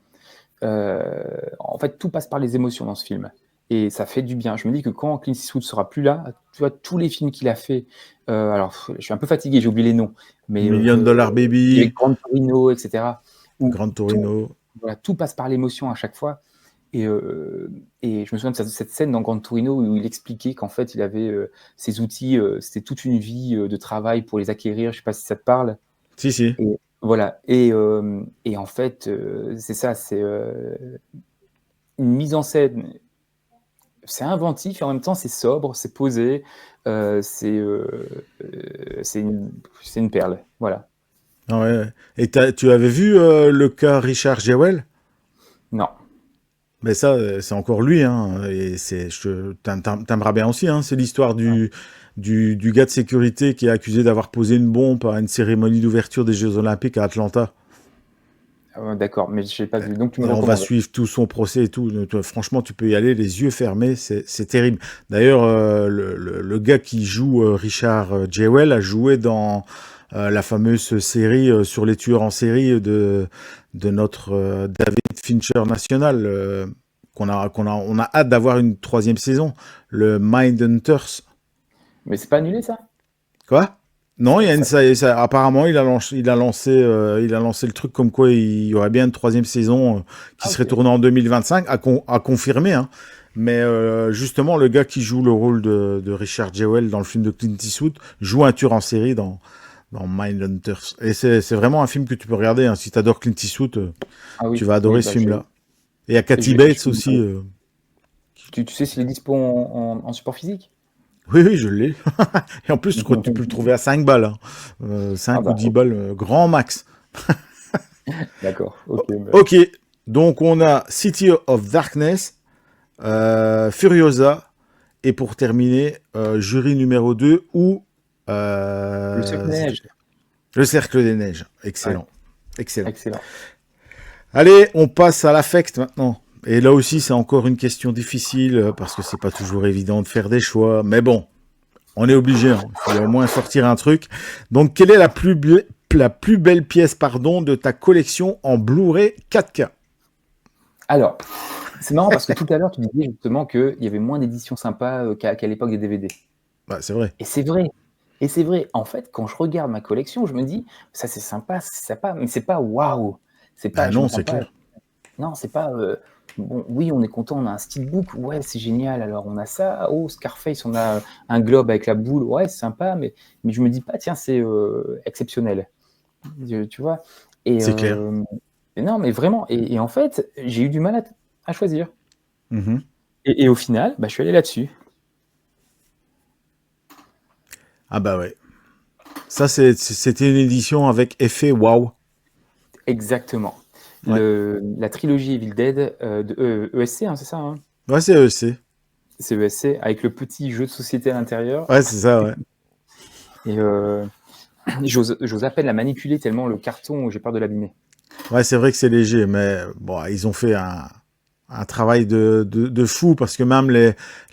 En fait, tout passe par les émotions dans ce film et ça fait du bien. Je me dis que quand Clint Eastwood sera plus là, tu vois tous les films qu'il a fait. Alors, je suis un peu fatigué, j'ai oublié les noms, mais Million Dollar il y avait Baby, Gran Torino, etc. Où Gran tout, Torino. voilà, tout passe par l'émotion à chaque fois. Et je me souviens de cette scène dans Gran Torino où il expliquait qu'en fait, il avait ces outils, c'était toute une vie de travail pour les acquérir. Je sais pas si ça te parle. Si, si. Et voilà. Et en fait, c'est ça, c'est une mise en scène. C'est inventif et en même temps, c'est sobre, c'est posé. euh, c'est euh, c'est une perle. Voilà. Ah ouais. Et tu avais vu le cas Richard Jewell? Non. Mais ça, c'est encore lui, hein. Et t'aimeras bien aussi, hein. C'est l'histoire du gars de sécurité qui est accusé d'avoir posé une bombe à une cérémonie d'ouverture des Jeux Olympiques à Atlanta. D'accord, mais je n'ai pas vu. Donc, tu me Et on va recommandes. suivre tout son procès et tout. Franchement, tu peux y aller les yeux fermés, c'est terrible. D'ailleurs, le gars qui joue Richard Jewell a joué dans la fameuse série sur les tueurs en série de notre David Fincher national, on a hâte d'avoir une troisième saison, le Mindhunters. Mais c'est pas annulé, ça? Quoi? Non, il y a Ça- apparemment, il a lancé le truc comme quoi il y aurait bien une troisième saison qui Ah, serait ok. tournée en 2025, à confirmer, hein. Mais justement, le gars qui joue le rôle de Richard Jewell dans le film de Clint Eastwood joue un tueur en série dans Mindhunters. Et c'est vraiment un film que tu peux regarder, hein. Si tu adores Clint Eastwood, Ah tu oui, vas oui, adorer ce bah, film-là. Et il y a Kathy Bates aussi. tu sais s'il est dispo en support physique? Oui, oui, je l'ai. Et en plus, je crois que tu peux le trouver à 5 balles, hein. Ah 5 ou bah, 10 ok, balles, grand max. d'accord. Ok, bah, Ok, donc on a City of Darkness, Furiosa, et pour terminer, jury numéro 2 ou le cercle des neiges. Le Cercle des Neiges. Ouais, Excellent, excellent. excellent. Allez, on passe à l'affect maintenant. Et là aussi, c'est encore une question difficile parce que c'est pas toujours évident de faire des choix. Mais bon, on est obligé, hein. Il faut au moins sortir un truc. Donc, quelle est la plus belle pièce, pardon, de ta collection en Blu-ray 4K? Alors, c'est marrant parce que tout à l'heure, tu disais justement qu'il y avait moins d'éditions sympas qu'à l'époque des DVD. Bah, c'est vrai. Et c'est vrai. Et c'est vrai. En fait, quand je regarde ma collection, je me dis, ça c'est sympa, mais c'est pas waouh. C'est Ah pas, je non, m'attends c'est pas. clair. Non, c'est pas. Bon, oui, on est content, on a un steelbook, ouais, c'est génial. Alors on a ça. Oh, Scarface, on a un globe avec la boule, ouais, c'est sympa, mais je me dis pas, tiens, c'est exceptionnel. Tu vois. Et, C'est clair. et non, mais vraiment. Et en fait, j'ai eu du mal à choisir. Mhm. Et au final, bah, je suis allé là-dessus. Ah bah ouais. Ça, c'était une édition avec effet waouh. Exactement. Ouais. La trilogie Evil Dead de ESC, hein, c'est ça, hein, Ouais, c'est EC. c'est ESC, avec le petit jeu de société à l'intérieur. Ouais, c'est ça, ouais. Et j'ose à peine la manipuler tellement le carton, j'ai peur de l'abîmer. Ouais, c'est vrai que c'est léger, mais bon, ils ont fait un travail de fou parce que même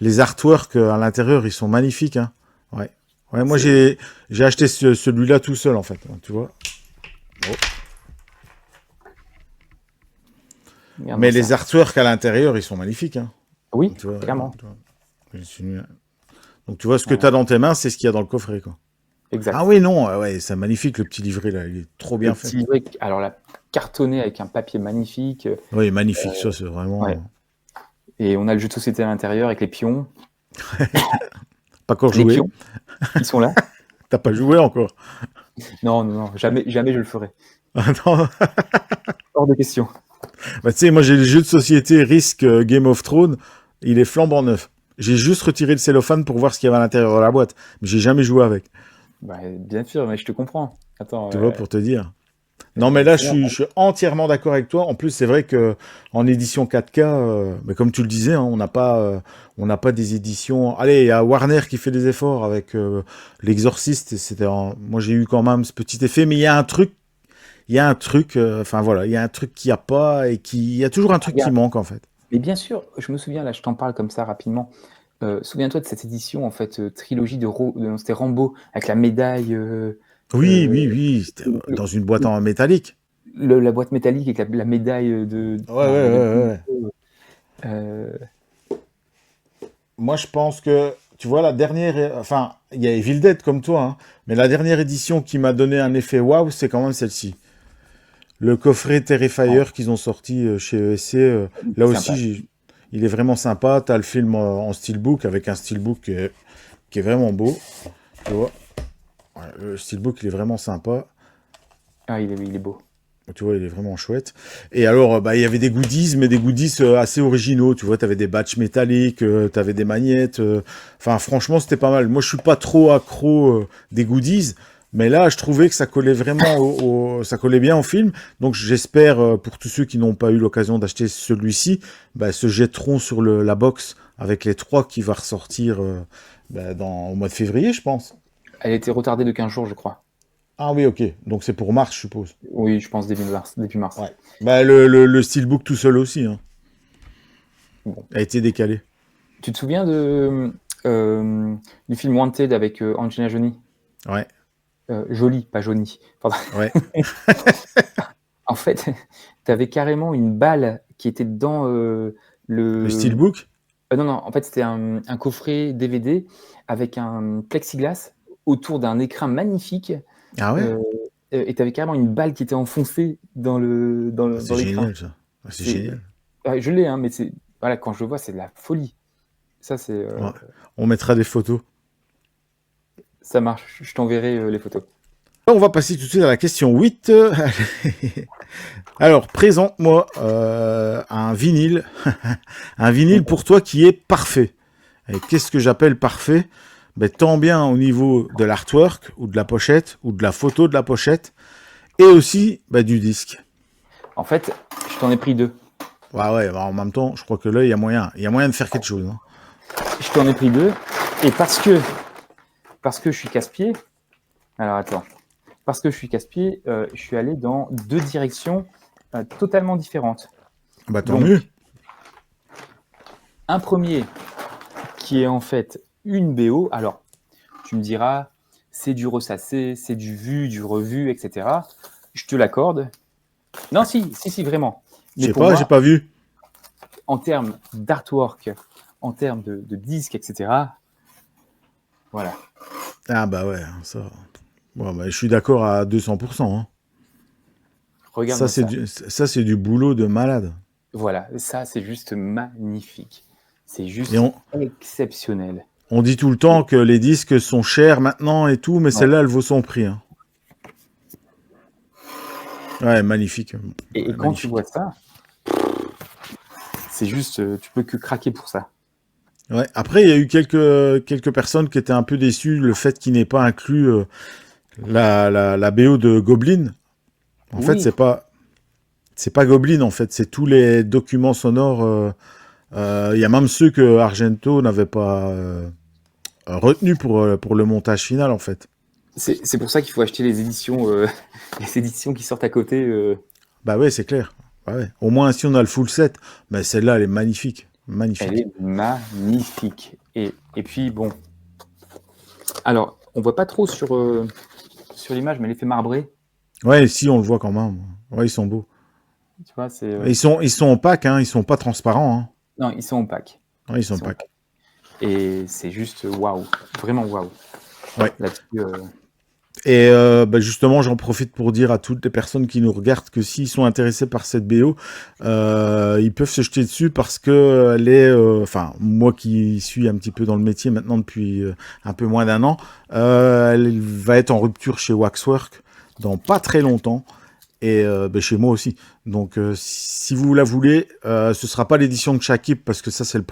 les artworks à l'intérieur, ils sont magnifiques, hein. Ouais. Ouais, moi j'ai acheté celui-là tout seul en fait, hein, tu vois. Regarde-moi Mais ça. les artworks à l'intérieur, ils sont magnifiques, hein. Oui, Tu vois, clairement. Donc tu vois ce que Ouais. tu as dans tes mains, c'est ce qu'il y a dans le coffret, quoi. Exact. Ah oui, non, ouais, c'est magnifique le petit livret là, il est trop bien Le fait. petit livret, alors la cartonné avec un papier magnifique. Oui, magnifique, ça c'est vraiment Ouais. Et on a le jeu de société à l'intérieur avec les pions. pas encore Les joué. pions, ils sont là. T'as pas joué encore. Non, jamais je le ferai. Attends. Hors de question. Bah, tu sais, moi j'ai le jeu de société Risk Game of Thrones, il est flambant neuf. J'ai juste retiré le cellophane pour voir ce qu'il y avait à l'intérieur de la boîte, mais j'ai jamais joué avec. Bah, bien sûr, mais je te comprends. Attends, Tu vois, pour te dire. Non, mais là, je suis entièrement d'accord avec toi. En plus, c'est vrai que en édition 4K, mais comme tu le disais, hein, on n'a pas des éditions. Allez, il y a Warner qui fait des efforts avec l'Exorciste. Moi, j'ai eu quand même ce petit effet, mais il y a un truc. Enfin voilà, il y a un truc qu'il n'y a pas et il y a toujours un truc qui Regarde. manque en fait. Mais bien sûr, je me souviens, là, je t'en parle comme ça rapidement. Souviens-toi de cette édition, en fait, trilogie non, c'était Rambo, avec la médaille, Oui, euh, oui, oui, c'était le- dans une boîte en métallique. la boîte métallique avec la médaille Ouais, ouais, ouais, ouais. euh, Moi, je pense que, tu vois, la dernière, enfin, il y a Evil Dead comme toi, hein, mais la dernière édition qui m'a donné un effet waouh, c'est quand même celle-ci. Le coffret Terrifier qu'ils ont sorti chez ESC, là sympa. aussi, il est vraiment sympa. T'as le film en steelbook, avec un steelbook qui est vraiment beau, tu vois. Ouais, le steelbook, il est vraiment sympa. Ah, il est beau. Tu vois, il est vraiment chouette. Et alors, bah, il y avait des goodies, mais des goodies assez originaux. Tu vois, tu avais des badges métalliques, tu avais des magnettes. Enfin, franchement, c'était pas mal. Moi, je suis pas trop accro des goodies, mais là, je trouvais que ça collait vraiment ça collait bien au film. Donc, j'espère, pour tous ceux qui n'ont pas eu l'occasion d'acheter celui-ci, bah, se jetteront sur la box avec les 3 qui va ressortir bah, au mois de février, je pense. Elle a été retardée de 15 jours, je crois. Ah oui, ok. Donc, c'est pour mars, je suppose. Oui, je pense début mars. Ouais. Bah, le steelbook tout seul aussi, hein, Bon. a été décalé. Tu te souviens du film Wanted avec Angelina Jolie? Ouais, Jolie, pas Johnny. Pardon. ouais. En fait, tu avais carrément une balle qui était dans Le steelbook? non, en fait, c'était un coffret DVD avec un plexiglas autour d'un écrin magnifique. Ah ouais? Et tu avais carrément une balle qui était enfoncée dans C'est l'écran. génial, ça. C'est C'est- génial. Ouais, je l'ai, hein, mais voilà, quand je le vois, c'est de la folie. Ça, Ouais. On mettra des photos. ça marche. Je t'enverrai les photos. On va passer tout de suite à la question 8. Alors, présente-moi un vinyle. Un vinyle pour toi qui est parfait. Et qu'est-ce que j'appelle parfait? Ben, tant bien au niveau de l'artwork, ou de la pochette, ou de la photo de la pochette, et aussi ben, du disque. En fait, je t'en ai pris 2. Ouais, bah, en même temps, je crois que là, il y a moyen de faire quelque chose. Hein. Je t'en ai pris 2. Et parce que je suis casse-pied, alors attends, parce que je suis casse-pied, je suis allé dans 2 directions totalement différentes. Bah, tant Donc, mieux. Un premier qui est en fait une BO. Alors, tu me diras, c'est du ressassé, c'est du vu, du revu, etc. Je te l'accorde. Non, si, vraiment. Je Mais sais pour pas, moi, j'ai pas vu. en termes d'artwork, en termes de disques, etc., voilà. Ah bah ouais, ça. Ouais, bah, je suis d'accord à 200%. Hein. Regarde ça. Ça, c'est du boulot de malade. Voilà, ça, c'est juste magnifique. C'est juste Et exceptionnel. on dit tout le temps que les disques sont chers maintenant et tout, mais celle-là, elle vaut son prix. Hein. Ouais, magnifique. Et Ouais, quand magnifique. tu vois ça, c'est juste, tu peux que craquer pour ça. Ouais. Après, il y a eu quelques personnes qui étaient un peu déçues le fait qu'il n'ait pas inclus la BO de Goblin. En fait, c'est pas Goblin, en fait, c'est tous les documents sonores. Il y a même ceux que Argento n'avait pas retenus pour le montage final, en fait. C'est pour ça qu'il faut acheter les éditions, les éditions qui sortent à côté. Bah ouais, c'est clair. Bah ouais. Au moins, si on a le full set, bah celle-là, elle est magnifique. Magnifique. Elle est magnifique. Et puis, bon. Alors, on voit pas trop sur l'image, mais l'effet marbré, Ouais, si, on le voit quand même. Ouais, ils sont beaux. tu vois, c'est. Ils sont opaques, hein. Ils sont pas transparents. Hein. Non, ils sont opaques. Ouais, ils sont opaques. Et c'est juste waouh. Vraiment waouh. Ouais. Là-dessus. Et bah justement, j'en profite pour dire à toutes les personnes qui nous regardent que s'ils sont intéressés par cette BO, ils peuvent se jeter dessus parce que elle est, enfin, moi qui suis un petit peu dans le métier maintenant depuis un peu moins d'un an, elle va être en rupture chez Waxwork dans pas très longtemps. Et bah, chez moi aussi. Donc, si vous la voulez, ce sera pas l'édition de Shakib parce que ça, c'est le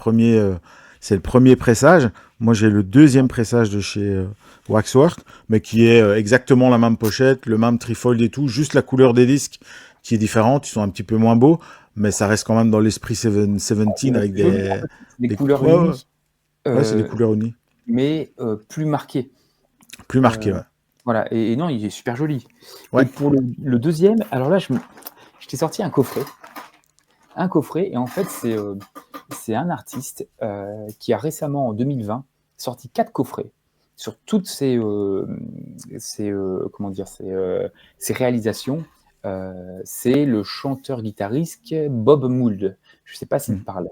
premier pressage. Moi, j'ai le deuxième pressage de chez Waxwork, mais qui est exactement la même pochette, le même trifold et tout, juste la couleur des disques qui est différente. Ils sont un petit peu moins beaux, mais ça reste quand même dans l'esprit 17 avec Des des- couleurs ouais, ouais. unies, Ouais, c'est des euh, couleurs unies. mais plus marquées. Plus marquées, ouais. Voilà, et non, il est super joli. Ouais. Et pour le deuxième, alors là, je t'ai sorti un coffret. Un coffret, et en fait, c'est un artiste qui a récemment, en 2020, sorti 4 coffrets sur toutes comment dire, ses réalisations. C'est le chanteur-guitariste Bob Mould. Je ne sais pas s'il te parle.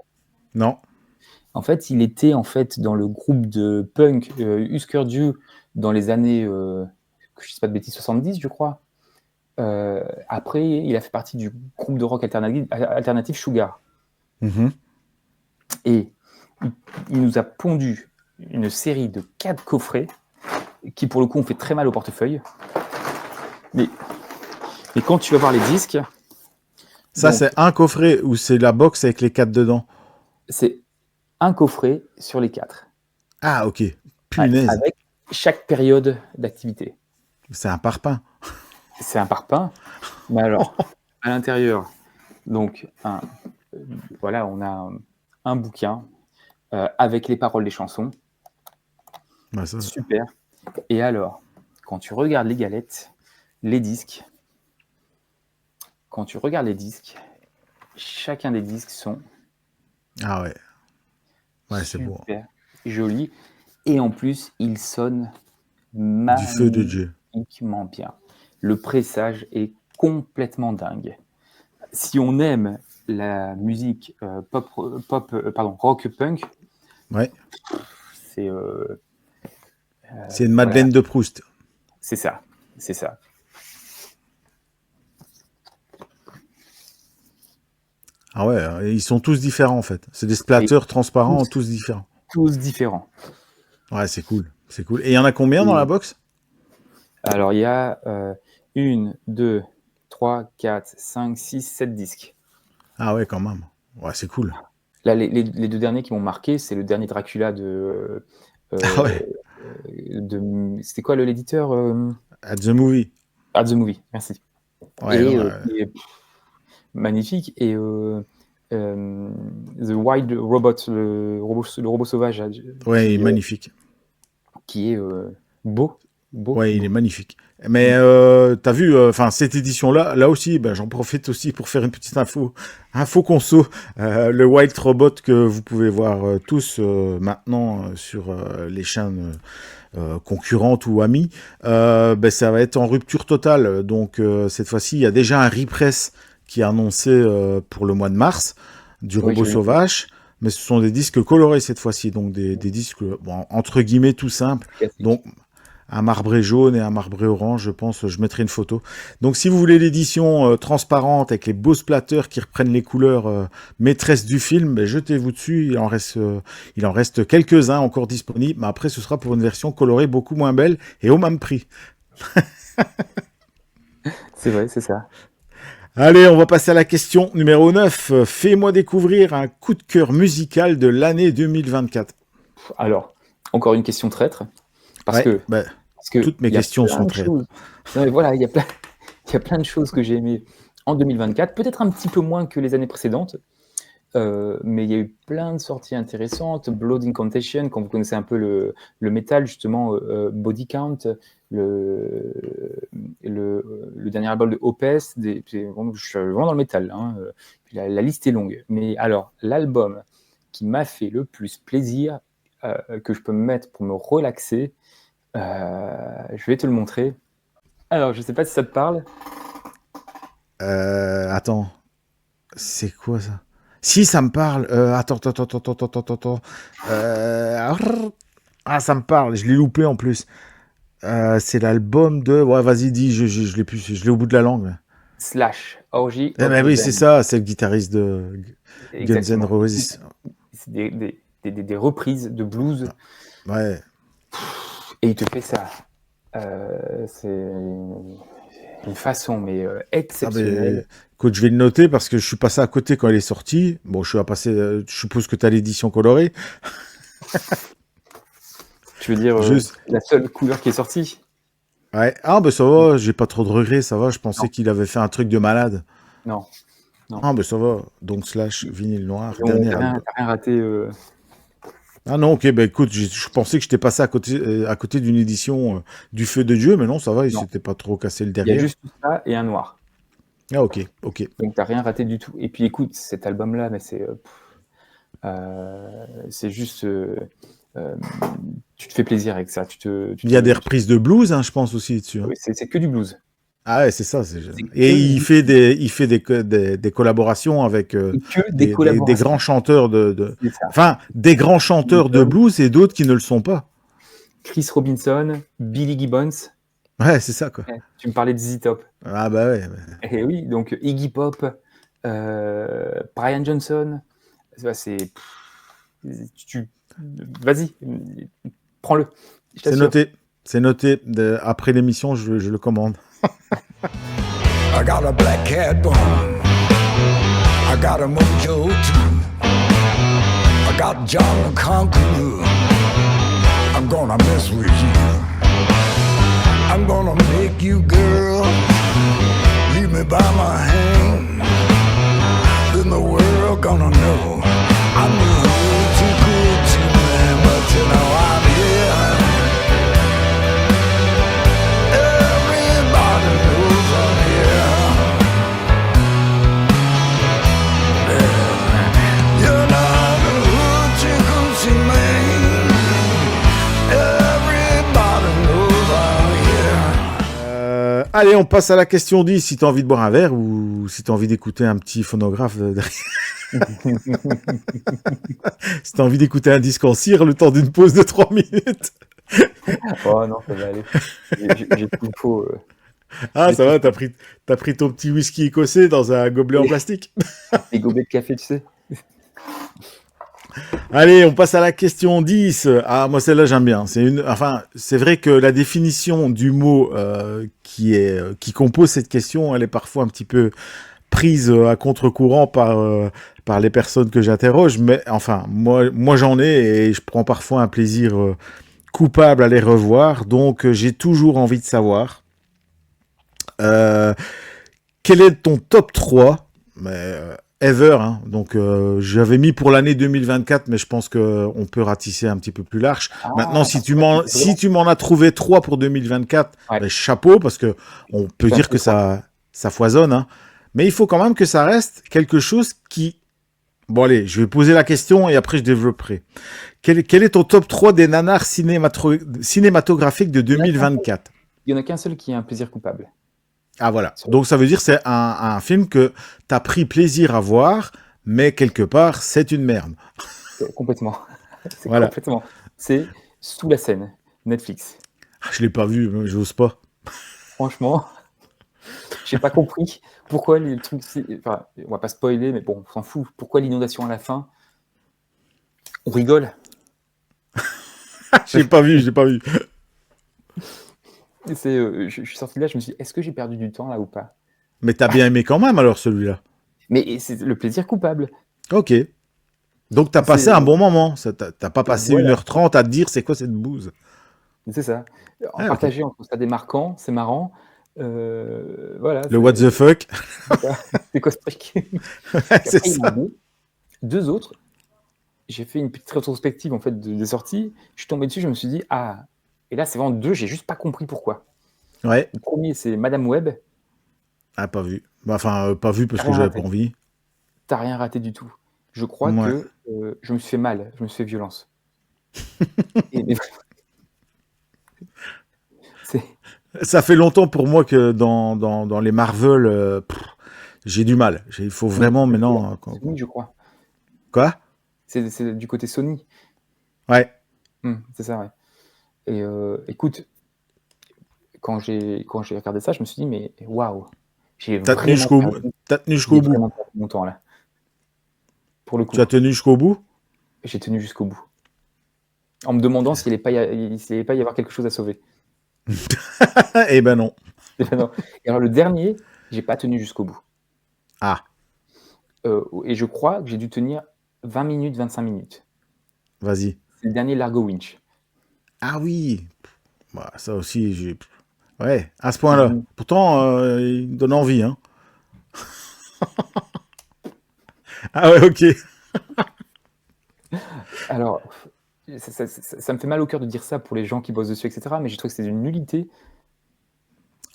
Non. En fait, il était dans le groupe de punk Husker Du dans les années, je ne sais pas de bêtises, 70, je crois. Après, il a fait partie du groupe de rock alternatif Sugar. Mhm. Et il nous a pondu une série de 4 coffrets qui, pour le coup, ont fait très mal au portefeuille. Mais quand tu vas voir les disques, Ça, donc, c'est un coffret ou c'est la box avec les 4 dedans? c'est un coffret sur les 4. Ah, ok. Punaise. Avec chaque période d'activité. C'est un parpaing. C'est un parpaing. Mais alors, à l'intérieur, donc, voilà, on a un bouquin avec les paroles des chansons. Bah, ça, Super. Et alors, quand tu regardes les galettes, les disques, chacun des disques sont Ah ouais. Ouais, c'est beau. super jolis. Et en plus, ils sonnent Du feu de Dieu. magnifiquement bien. Le pressage est complètement dingue. Si on aime la musique rock punk, Ouais. c'est C'est une Madeleine de Proust. c'est ça. Ah ouais, ils sont tous différents en fait. C'est des splatters transparents, tous différents. Tous différents. Ouais, c'est cool. C'est cool. Et il y en a combien dans la box? Alors, il y a 1, 2, 3, 4, 5, 6, 7 disques. Ah ouais, quand même. Ouais, c'est cool. Là, les 2 derniers qui m'ont marqué, c'est le dernier Dracula Ah ouais. C'était quoi l'éditeur At the Movie. At the Movie, merci. Ouais, Et non, qui est magnifique. Et The Wild Robot, le robot sauvage, ouais, il est magnifique. qui est beau. Ouais, il est magnifique. Mais t'as vu, cette édition-là, là aussi, ben, j'en profite aussi pour faire une petite info conso. Le White Robot que vous pouvez voir tous maintenant sur les chaînes concurrentes ou amies, ben, ça va être en rupture totale. Donc cette fois-ci, il y a déjà un repress qui est annoncé pour le mois de mars du Oui, robot j'ai vu. sauvage. Mais ce sont des disques colorés cette fois-ci, donc des disques bon, entre guillemets tout simples. Classique. Donc un marbré jaune et un marbré orange, je pense, je mettrai une photo. Donc si vous voulez l'édition transparente avec les beaux splatters qui reprennent les couleurs maîtresses du film, ben, jetez-vous dessus, il en reste quelques-uns encore disponibles, mais après ce sera pour une version colorée beaucoup moins belle et au même prix. C'est vrai, c'est ça. Allez, on va passer à la question numéro 9. Fais-moi découvrir un coup de cœur musical de l'année 2024. Alors, encore une question traître. Parce Ouais, que ben, toutes mes il y a questions plein sont de très... choses. Non, mais voilà, il y a plein de choses que j'ai aimées en 2024, peut-être un petit peu moins que les années précédentes, mais il y a eu plein de sorties intéressantes. Blood Incantation, quand vous connaissez un peu le métal, justement, Body Count, le dernier album de Opeth, je suis vraiment dans le métal, hein, puis la liste est longue. Mais alors, l'album qui m'a fait le plus plaisir, que je peux me mettre pour me relaxer, je vais te le montrer. Alors, je ne sais pas si ça te parle. Attends, c'est quoi ça? Si, ça me parle. Attends. Ah, ça me parle. Je l'ai loupé en plus. C'est l'album de... Ouais, vas-y, dis, je l'ai plus. Je l'ai au bout de la langue. Slash, Orgy Eh of ben oui, c'est Revenge. ça. C'est le guitariste de Guns N' Exactement. Roses. C'est des reprises de blues, Ouais. et il te fait ça. C'est une façon, mais Ah exceptionnelle. ben, écoute, je vais le noter parce que je suis passé à côté quand elle est sortie. Bon, je suppose que tu as l'édition colorée. Tu veux dire Juste. la seule couleur qui est sortie? Ouais. Ah, bah ça va, j'ai pas trop de regrets, ça va. Je pensais Non. qu'il avait fait un truc de malade. Non. Non. Ah, bah ça va. Donc, Slash, vinyle noir, Donc, dernier t'as rien, album. t'as rien raté. Ah non, ok, bah écoute, je pensais que j'étais passé à côté d'une édition du Feu de Dieu, mais non, ça va, il Non. s'était pas trop cassé le Il y a derrière. juste ça et un noir. Ah, ok, ok. Donc, t'as rien raté du tout. Et puis, écoute, cet album-là, mais c'est juste. Tu te fais plaisir avec ça. Il y a des reprises de blues, hein, je pense aussi dessus. Hein. Oui, c'est que du blues. Ah ouais, c'est ça. C'est Et que il du- fait des collaborations avec et que des des collaborations. grands chanteurs de... C'est ça. Enfin, des grands chanteurs de blues et d'autres qui ne le sont pas. Chris Robinson, Billy Gibbons. Ouais, c'est ça, quoi. Tu me parlais de ZZ Top. Ah bah ouais. Et oui, donc Iggy Pop, Brian Johnson. C'est. Vas-y, prends-le. Je C'est t'assure. noté. C'est noté. Après l'émission, je le commande. I got a black cat bone. I got a mojo too. I got John Conqueror. I'm gonna mess with you. I'm gonna make you, girl, leave me by my hand. Then the world gonna know I'm too good to man, but you know I'm here. Everybody knows I'm here. Yeah. You're not a hoochie coochie man. Everybody knows I'm here. Allez, on passe à la question 10. Si tu as envie de boire un verre ou si tu as envie d'écouter un petit phonographe derrière. Si tu as envie d'écouter un disque en cire, le temps d'une pause de 3 minutes. Oh non, ça va aller. J'ai tout le faux. Ah, ça va, t'as pris ton petit whisky écossais dans un gobelet en plastique. Les gobelets de café, tu sais. Allez, on passe à la question 10. Ah, moi, celle-là, j'aime bien. C'est vrai que la définition du mot qui compose cette question, elle est parfois un petit peu prise à contre-courant par les personnes que j'interroge. Mais enfin, moi j'en ai et je prends parfois un plaisir coupable à les revoir. Donc, j'ai toujours envie de savoir quel est ton top 3 ever, hein. Donc j'avais mis pour l'année 2024, mais je pense qu'on peut ratisser un petit peu plus large. Maintenant, si tu m'en as trouvé 3 pour 2024, Ouais. ben, chapeau, parce que on peut Ça dire fait que ça foisonne, hein. Mais il faut quand même que ça reste quelque chose qui... Bon allez, je vais poser la question et après je développerai. Quel est ton top 3 des nanars cinématographiques de 2024? Il n'y en a qu'un seul qui a un plaisir coupable. Ah voilà. Donc ça veut dire que c'est un film que tu as pris plaisir à voir, mais quelque part, c'est une merde. Complètement. C'est Voilà. complètement. C'est Sous la scène, Netflix. Ah, je l'ai pas vu, j'ose pas. Franchement, j'ai pas compris pourquoi les trucs. Enfin, on va pas spoiler, mais bon, on s'en fout. Pourquoi l'inondation à la fin? On rigole. J'ai pas vu. Je suis sorti de là, je me suis dit, est-ce que j'ai perdu du temps là ou pas? Mais t'as bien aimé quand même alors celui-là. Mais c'est le plaisir coupable. Ok. Donc t'as passé C'est- un bon moment. T'as pas passé Voilà. 1h30 à te dire c'est quoi cette bouse. C'est ça. Ah, Partagé entre ça des marquants, c'est marrant. Voilà. Le what the fuck. C'est quoi ce truc? C'est Après, il y en a ça. deux autres. J'ai fait une petite rétrospective en fait des sorties. Je suis tombé dessus, je me suis dit ah. Et là, c'est vraiment deux. J'ai juste pas compris pourquoi. Ouais. Le premier, c'est Madame Web. Ah, pas vu. Bah, enfin, pas vu parce que Rien j'avais raté. pas envie. T'as rien raté du tout. Je crois Ouais. que je me suis fait mal, je me suis fait violence. Et- c'est Ça fait longtemps pour moi que dans les Marvel, j'ai du mal. Il faut vraiment maintenant... Sony, je crois. Quoi? C'est du côté Sony. Ouais. C'est ça, ouais. Et écoute, quand j'ai regardé ça, je me suis dit, mais waouh, j'ai T'as tenu jusqu'au bout. T'as tenu jusqu'au j'ai bout. vraiment perdu mon temps là. Pour le coup, Tu as tenu jusqu'au bout. j'ai tenu jusqu'au bout. En me demandant s'il n'allait pas y avoir quelque chose à sauver. Eh ben non. Non. Et alors le dernier, j'ai pas tenu jusqu'au bout. Ah, Et je crois que j'ai dû tenir 20 minutes, 25 minutes. vas-y. C'est le dernier Largo Winch. Ah oui. Bah, ça aussi, j'ai... Ouais, à ce point-là. Pourtant, il me donne envie, hein. Ah ouais, ok. Alors, ça me fait mal au cœur de dire ça pour les gens qui bossent dessus, etc. Mais j'ai trouvé que c'était d'une nullité.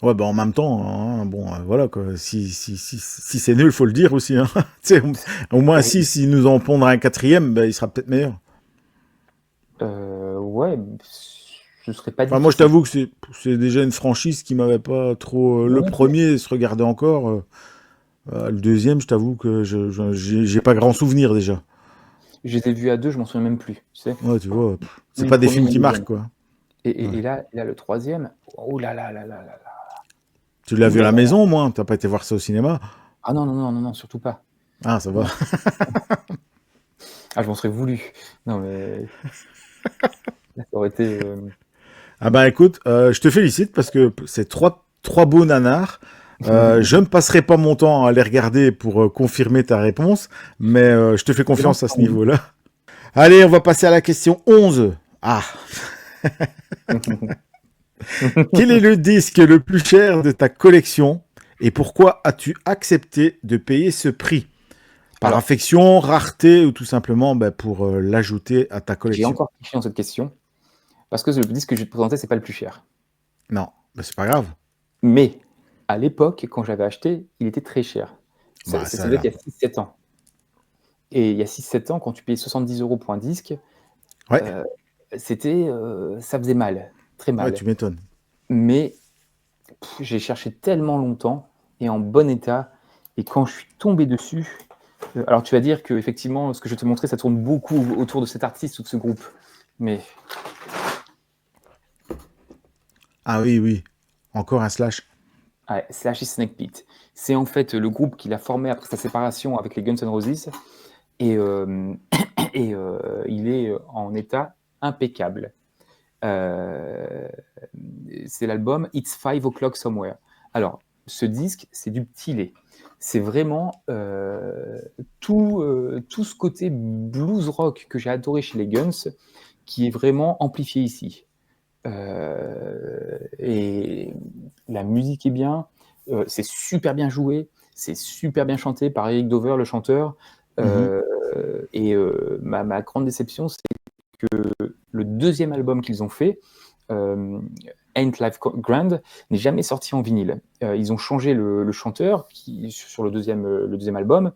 Ouais, bah en même temps, hein, bon, voilà, quoi. Si c'est nul, faut le dire aussi, hein. Tu sais, au moins, Oui. s'ils nous en pondent un quatrième, bah, il sera peut-être meilleur. Ouais, ce serait pas Enfin, moi, je difficile. t'avoue que c'est déjà une franchise qui m'avait pas trop... Moi le non plus. premier se regardait encore. Le deuxième, je t'avoue que j'ai pas grand souvenir déjà. Je les ai vus à deux, je m'en souviens même plus. Tu sais. Ouais, tu vois, c'est Ni pas le des premier, films ni qui le marquent, deuxième. quoi. Et, Ouais. et là, le troisième, oh là là là là là là. Tu l'as Ouh vu à là la là. maison, au moins? T'as pas été voir ça au cinéma? Ah non, non, non, non, non, surtout pas. Ah, ça va. Non. Ah, je m'en serais voulu. Non, mais là, ça aurait été. Ah ben écoute, je te félicite parce que c'est trois beaux nanars. Je ne passerai pas mon temps à les regarder pour confirmer ta réponse, mais je te fais confiance à ce niveau-là. Allez, on va passer à la question 11. Ah, quel est le disque le plus cher de ta collection et pourquoi as-tu accepté de payer ce prix? Par Alors, affection, rareté ou tout simplement pour l'ajouter à ta j'ai collection? encore triché dans cette question parce que le disque que je vais te présenter, c'est pas le plus cher. Non, bah, c'est pas grave. Mais à l'époque, quand j'avais acheté, il était très cher. Bah Ça ça devait être là. il y a 6-7 ans. Et il y a 6-7 ans, quand tu payais 70 € pour un disque, Ouais, euh, ça faisait mal, très ouais, mal. tu m'étonnes. Mais j'ai cherché tellement longtemps et en bon état. Et quand je suis tombé dessus, alors tu vas dire que effectivement, ce que je vais te montrer, ça tourne beaucoup autour de cet artiste ou de ce groupe. Mais Ah oui, oui. Encore un slash. ouais, Slash is Snake Pit. C'est en fait le groupe qu'il a formé après sa séparation avec les Guns N' Roses. Et, il est en état impeccable. C'est l'album It's 5 O'Clock Somewhere. Alors, ce disque, c'est du petit lait. C'est vraiment tout ce côté blues rock que j'ai adoré chez les Guns qui est vraiment amplifié ici. Et la musique est bien, c'est super bien joué, c'est super bien chanté par Eric Dover, le chanteur. Mhm. Ma grande déception, c'est que le deuxième album qu'ils ont fait, Ain't Life Grand, n'est jamais sorti en vinyle. Ils ont changé le chanteur sur le deuxième album,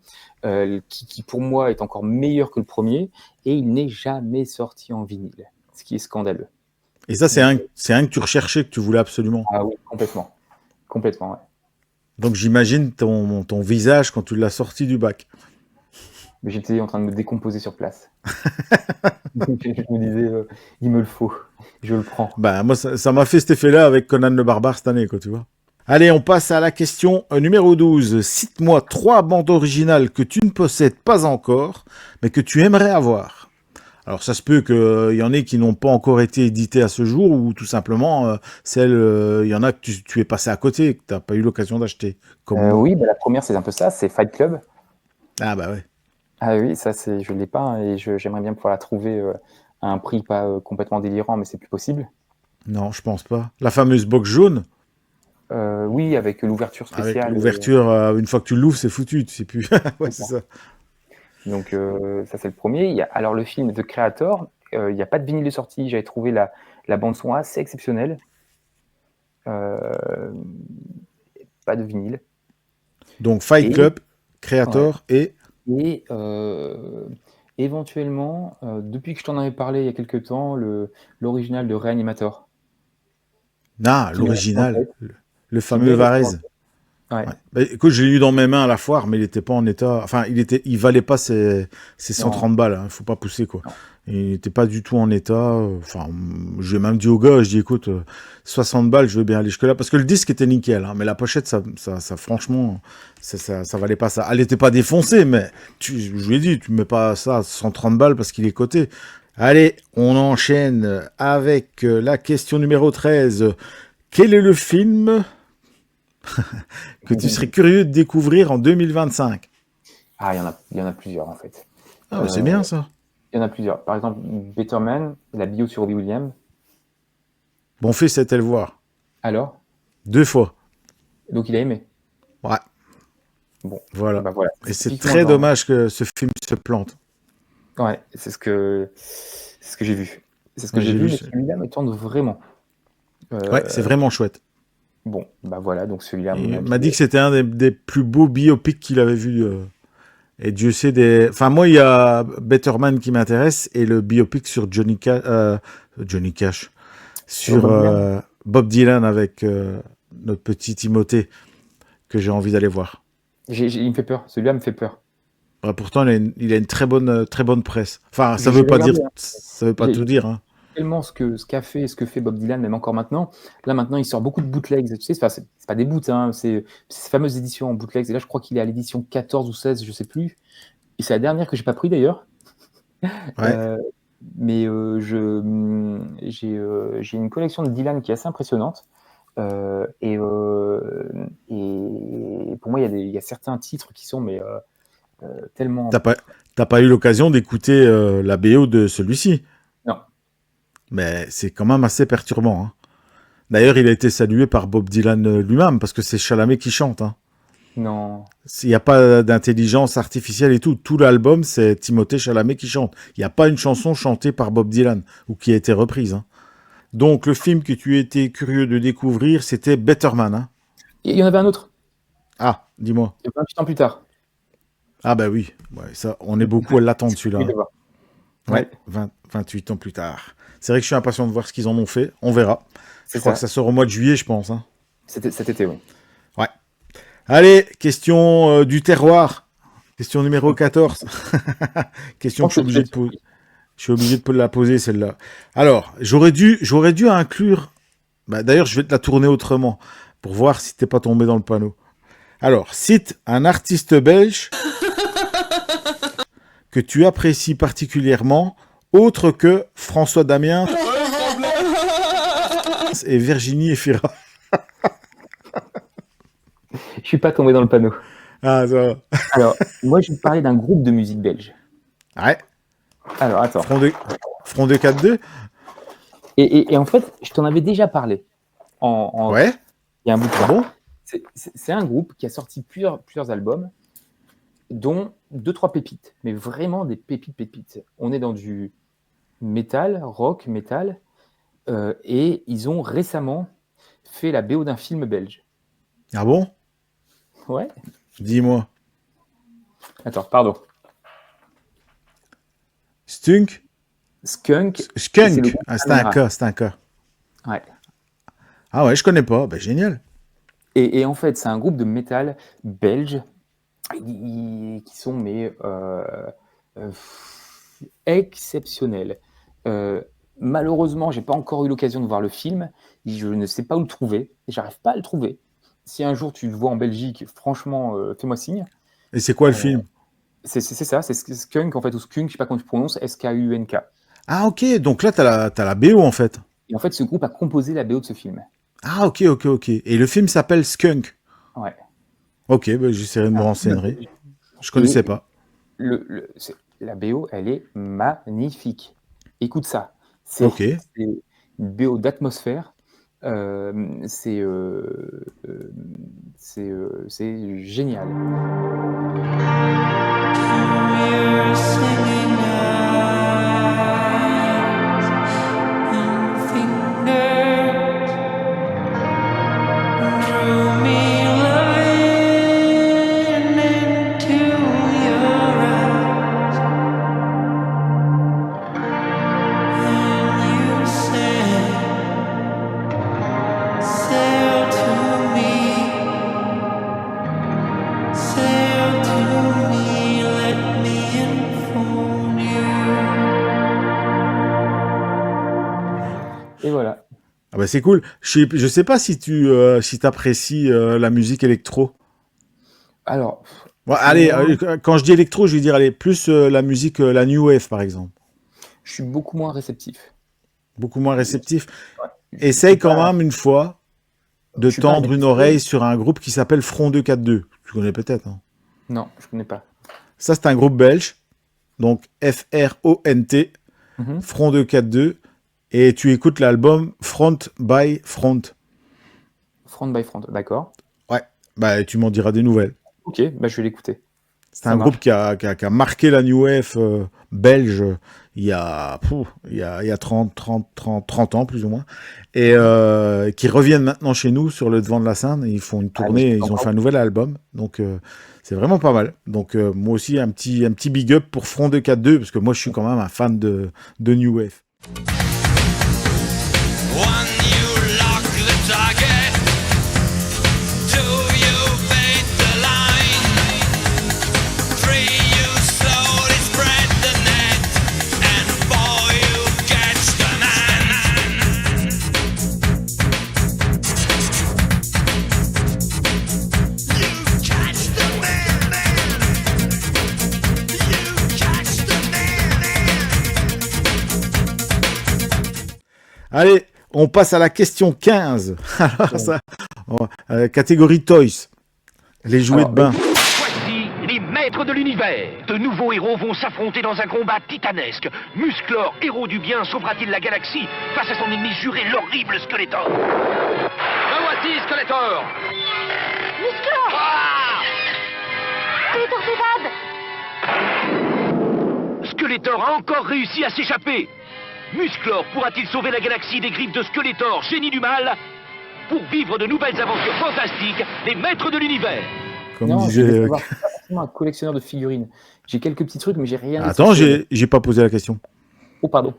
qui pour moi est encore meilleur que le premier, et il n'est jamais sorti en vinyle, ce qui est scandaleux. Et ça, Donc, c'est un que tu recherchais, que tu voulais absolument. ah oui, complètement. Complètement, ouais. Donc j'imagine ton visage quand tu l'as sorti du bac. Mais j'étais en train de me décomposer sur place. Donc, je me disais, il me le faut, je le prends. Bah moi, ça m'a fait cet effet-là avec Conan le Barbare cette année, quoi, tu vois. Allez, on passe à la question numéro 12. Cite-moi 3 bandes originales que tu ne possèdes pas encore, mais que tu aimerais avoir. Alors ça se peut qu'il y en ait qui n'ont pas encore été éditées à ce jour, ou tout simplement, il y en a que tu es passé à côté, que tu n'as pas eu l'occasion d'acheter, comme moi. Oui, bah, la première, c'est un peu ça, c'est Fight Club. Ah bah ouais. Ah oui, ça, je ne l'ai pas, hein, et j'aimerais bien pouvoir la trouver à un prix pas complètement délirant, mais c'est plus possible. Non, je pense pas. La fameuse box jaune, Oui, avec l'ouverture avec spéciale. l'ouverture, une fois que tu l'ouvres, c'est foutu, tu sais plus. Ouais, c'est ça. Donc ça, c'est le premier. Alors le film The Creator, il n'y a pas de vinyle de sortie. J'avais trouvé la bande-son assez exceptionnelle. Pas de vinyle. Donc Fight Et, Club, Creator et... et éventuellement, depuis que je t'en avais parlé il y a quelques temps, l'original de Reanimator. Ah, Qui m'est resté en l'original, tête. le Qui fameux m'est resté en Varese. tête. Ouais. Ouais. Bah, écoute, je l'ai eu dans mes mains à la foire, mais il était pas en état. Enfin, il valait pas ses Non, 130 balles. Hein, faut pas pousser quoi. non. Il était pas du tout en état. Enfin, j'ai même dit au gars, je dis écoute, 60 balles, je veux bien aller jusque là parce que le disque était nickel. Hein, mais la pochette, ça franchement, ça valait pas ça. Elle était pas défoncée, mais je lui ai dit, tu mets pas ça à 130 balles parce qu'il est coté. Allez, on enchaîne avec la question numéro 13. Quel est le film que tu serais curieux de découvrir en 2025? Ah, il y en a plusieurs en fait. Ah, bah, c'est bien ça. Il y en a plusieurs. Par exemple, Better Man, la bio sur Robbie Williams. Bonfils c'était le voir. Alors? 2 fois. Donc il a aimé. Ouais. Bon, Voilà. bah voilà. Et c'est typiquement très dans- dommage que ce film se plante. Ouais, c'est ce que j'ai vu. C'est ce que Ouais, j'ai j'ai vu, vu mais ça. celui-là me tente vraiment. Ouais, c'est vraiment chouette. Bon, bah voilà, donc celui-là, à mon Il avis, m'a dit que c'était un des plus beaux biopics qu'il avait vu. Et Dieu sait des. Enfin, moi, il y a Better Man qui m'intéresse et le biopic sur Johnny Cash. Sur Bob Dylan. Bob Dylan avec notre petit Timothée que j'ai envie d'aller voir. Il me fait peur. Celui-là me fait peur. Pourtant, il a une très bonne presse. Enfin, ça Je veut l'ai pas dire, regardé, hein. ça veut pas J'ai- tout dire. Hein. Tellement ce qu'a fait et ce que fait Bob Dylan, même encore maintenant. Là, maintenant, il sort beaucoup de bootlegs. Tu sais, c'est pas des boots, hein, c'est ces fameuses éditions en bootlegs. Et là, je crois qu'il est à l'édition 14 ou 16, je sais plus. Et c'est la dernière que j'ai pas pris d'ailleurs. Ouais. Mais j'ai une collection de Dylan qui est assez impressionnante. Et pour moi, il y a certains titres qui sont tellement. T'as pas eu l'occasion d'écouter la BO de celui-ci. Non. Mais c'est quand même assez perturbant. Hein. D'ailleurs, il a été salué par Bob Dylan lui-même, parce que c'est Chalamet qui chante. Hein. Non. Il n'y a pas d'intelligence artificielle et tout. Tout l'album, c'est Timothée Chalamet qui chante. Il n'y a pas une chanson chantée par Bob Dylan, ou qui a été reprise. Hein. Donc, le film que tu étais curieux de découvrir, c'était Better Man. Hein. Il y en avait un autre, Ah, dis-moi. 28 ans plus tard. Ah bah oui, ouais, ça, on est beaucoup à l'attendre celui-là. Oui, de voir. Ouais, 28 ans plus tard. C'est vrai que je suis impatient de voir ce qu'ils en ont fait. On verra. Je crois que ça sort au mois de juillet, je pense. Hein. C'était cet été, oui. Ouais. Allez, question du terroir. Question numéro 14. Question que je suis obligé de poser. Je suis obligé de la poser, celle-là. Alors, j'aurais dû inclure... Bah, d'ailleurs, je vais te la tourner autrement, pour voir si t'es pas tombé dans le panneau. Alors, cite un artiste belge que tu apprécies particulièrement, autre que François Damien et Virginie Efira. Je suis pas tombé dans le panneau. Ah, ça va. Alors, moi, je vais te parler d'un groupe de musique belge. Ouais. Alors, attends. Front de 4-2. Et en fait, je t'en avais déjà parlé. Ouais. Il y a un bout de temps. Bon. C'est un groupe qui a sorti plusieurs albums, dont 2-3 pépites, mais vraiment des pépites. On est dans du métal, rock, métal, et ils ont récemment fait la BO d'un film belge. Ah bon? Ouais. Dis-moi. Attends, pardon. Skunk. Skunk. Ah, c'est un cas. Ouais. Ah ouais, je connais pas. Ben, génial. Et en fait, c'est un groupe de métal belge qui sont exceptionnels. Malheureusement, j'ai pas encore eu l'occasion de voir le film. Je ne sais pas où le trouver. J'arrive pas à le trouver. Si un jour tu le vois en Belgique, franchement, fais-moi signe. Et c'est quoi le film? C'est ça, c'est Skunk en fait, ou Skunk, je sais pas comment tu prononces, S-K-U-N-K. Ah ok, donc là t'as la BO en fait. Et en fait, ce groupe a composé la BO de ce film. Ah ok. Et le film s'appelle Skunk. Ouais. Ok, ben, j'essaierai de me renseigner. Je connaissais pas. La BO, elle est magnifique. Écoute ça. C'est une BO d'atmosphère. C'est génial. Et voilà. Ah bah c'est cool. Je sais pas si si t'apprécies la musique électro. Alors. Bon, allez, quand je dis électro, je veux dire plus la musique, la new wave par exemple. Je suis beaucoup moins réceptif. Beaucoup moins réceptif. Ouais. Essaye quand même une fois de tendre une oreille sur un groupe qui s'appelle Front 242. Tu connais peut-être. Hein. Non, je connais pas. Ça c'est un groupe belge. Donc F-R-O-N-T. Front 242. et tu écoutes l'album Front by Front. Front by Front, d'accord. Ouais, bah tu m'en diras des nouvelles. Ok, bah, je vais l'écouter. C'est Ça un marche. groupe qui a marqué la New Wave belge il y a 30 ans plus ou moins, et qui reviennent maintenant chez nous sur le devant de la scène. Ils font une tournée, ils ont fait un nouvel album, donc c'est vraiment pas mal. Donc moi aussi un petit big up pour Front 242 parce que moi je suis quand même un fan de New Wave. One, you lock the target. Two, you bait the line. Three, you slowly spread the net. And four, you catch the man. You catch the man. You catch the man. Allez, on passe à la question 15. Alors ça, catégorie Toys. Les jouets de bain. Voici les maîtres de l'univers. De nouveaux héros vont s'affronter dans un combat titanesque. Musclor, héros du bien, sauvera-t-il la galaxie face à son ennemi juré, l'horrible Skeletor? Me voici, Skeletor. Musclor! Skeletor s'évade! Skeletor a encore réussi à s'échapper. Musclor pourra-t-il sauver la galaxie des griffes de Skeletor, génie du mal, pour vivre de nouvelles aventures fantastiques des maîtres de l'univers? Comme Non, je disait. vais savoir, je suis pas forcément un collectionneur de figurines. J'ai quelques petits trucs, mais j'ai rien. Attends, d'essentiel. j'ai pas posé la question. Oh, pardon.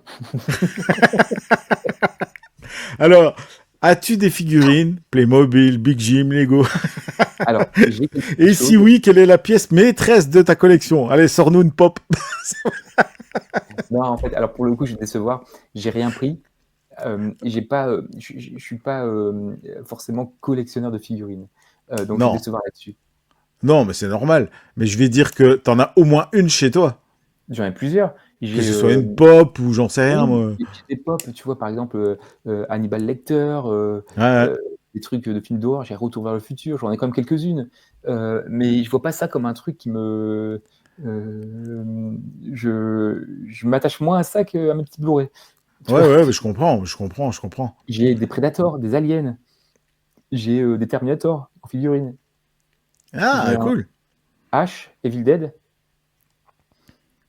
Alors, as-tu des figurines Playmobil, Big Jim, Lego? Alors, j'ai quelque Et chose. si oui, quelle est la pièce maîtresse de ta collection? Allez, sors-nous une pop. Non, en fait, alors pour le coup, je vais te décevoir. J'ai rien pris. J'ai pas, je suis pas forcément collectionneur de figurines. Donc je Non. vais te décevoir là-dessus. Non, mais c'est normal. Mais je vais dire que t'en as au moins une chez toi. J'en ai plusieurs. J'ai, Que ce soit une pop ou j'en sais rien, oui, moi. j'ai des pop, tu vois, par exemple, Hannibal Lecter, Ouais. des trucs de films d'horreur, j'ai Retour vers le futur, j'en ai quand même quelques-unes. Mais je vois pas ça comme un truc qui me. Je m'attache moins à ça qu'à mes petits Blu-ray. Tu vois, Ouais, mais je comprends. j'ai des Predators, des Aliens, j'ai des Terminator en figurine, Ah, j'ai un cool. H, Evil Dead,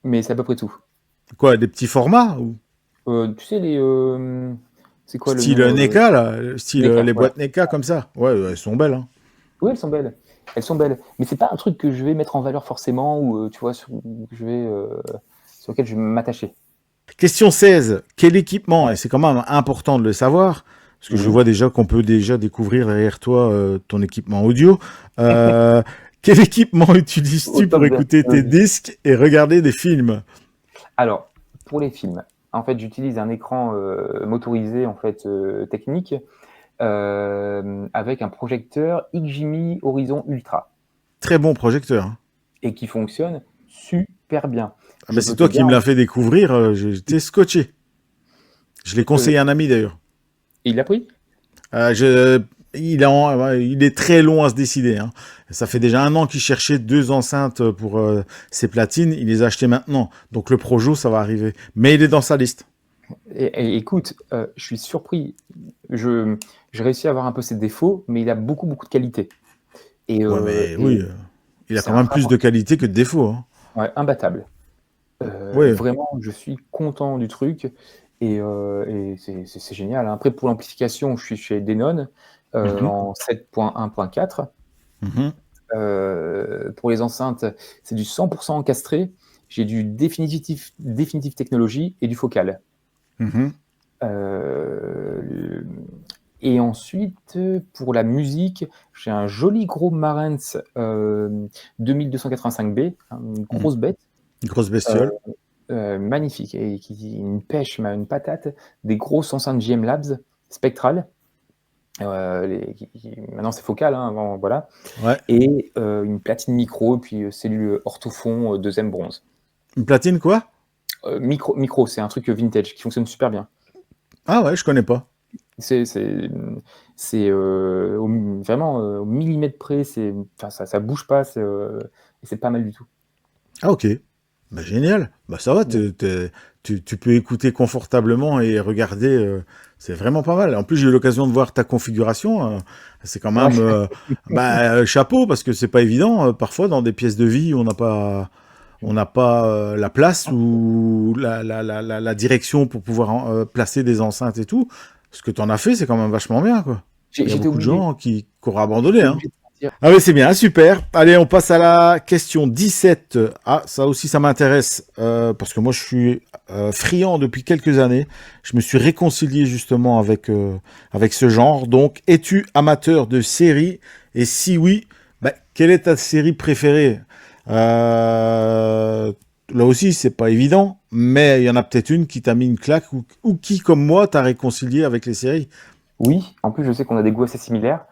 mais c'est à peu près tout. Quoi, des petits formats ou Tu sais, c'est quoi le style nom NECA, là, style NECA, les voilà. boîtes NECA comme ça. Ouais, elles sont belles, hein. Oui, elles sont belles. Elles sont belles. Mais c'est pas un truc que je vais mettre en valeur forcément ou tu vois, sur lequel je vais m'attacher. Question 16. Quel équipement, et c'est quand même important de le savoir, parce que je Mhm. vois déjà qu'on peut déjà découvrir derrière toi ton équipement audio. Quel équipement utilises-tu Au pour top de la écouter tes technologie. disques et regarder des films? Alors, pour les films, en fait, j'utilise un écran motorisé en fait technique avec un projecteur XGMI Horizon Ultra Très bon projecteur, hein. et qui fonctionne super bien. Ah, Je mais peux c'est te toi qui me garantir. l'as fait découvrir, j'étais scotché. Je l'ai conseillé à un ami d'ailleurs. Et il l'a pris? Il est très long à se décider, hein. Ça fait déjà 1 an qu'il cherchait 2 enceintes pour ses platines. Il les a achetées maintenant. Donc le Projo, ça va arriver. Mais il est dans sa liste. Et écoute, je suis surpris. J'ai réussi à avoir un peu ses défauts, mais il a beaucoup, beaucoup de qualité. Et, Ouais, mais oui, il a c'est quand même plus vraiment de qualité que de défaut, hein. ouais, imbattable. Ouais. Vraiment, je suis content du truc et c'est génial, hein. Après, pour l'amplification, je suis chez Denon en 7.1.4. Mhm. Pour les enceintes, c'est du 100% encastré. J'ai du Definitive Technology et du Focal. Mhm. Et ensuite, pour la musique, j'ai un joli gros Marantz 2285B, une grosse bête, Une grosse bestiole. magnifique, et qui une pêche, une patate, des grosses enceintes JM Labs spectrales. Maintenant c'est focal, hein, avant, voilà. Ouais. Et une platine micro, et puis cellule orthofon 2M bronze. Une platine, quoi? Micro, c'est un truc vintage qui fonctionne super bien. Ah ouais, je connais pas. C'est vraiment au millimètre près, ça bouge pas, et c'est pas mal du tout. Ah ok. Bah, génial. Bah, ça va, tu peux écouter confortablement et regarder. C'est vraiment pas mal. En plus, j'ai eu l'occasion de voir ta configuration. C'est quand même chapeau parce que c'est pas évident. Parfois, dans des pièces de vie, on n'a pas la place ou la direction pour pouvoir placer des enceintes et tout. Ce que tu en as fait, c'est quand même vachement bien, quoi. Il y a J'étais beaucoup de obligé. gens qui auraient abandonné, J'étais hein. obligé de partir. Ah oui, c'est bien, super. Allez, on passe à la question 17. Ah, ça aussi, ça m'intéresse, parce que moi, je suis friand depuis quelques années. Je me suis réconcilié justement avec ce genre. Donc, es-tu amateur de séries? Et si oui, quelle est ta série préférée? Là aussi, c'est pas évident, mais il y en a peut-être une qui t'a mis une claque ou qui, comme moi, t'a réconcilié avec les séries. Oui, en plus, je sais qu'on a des goûts assez similaires.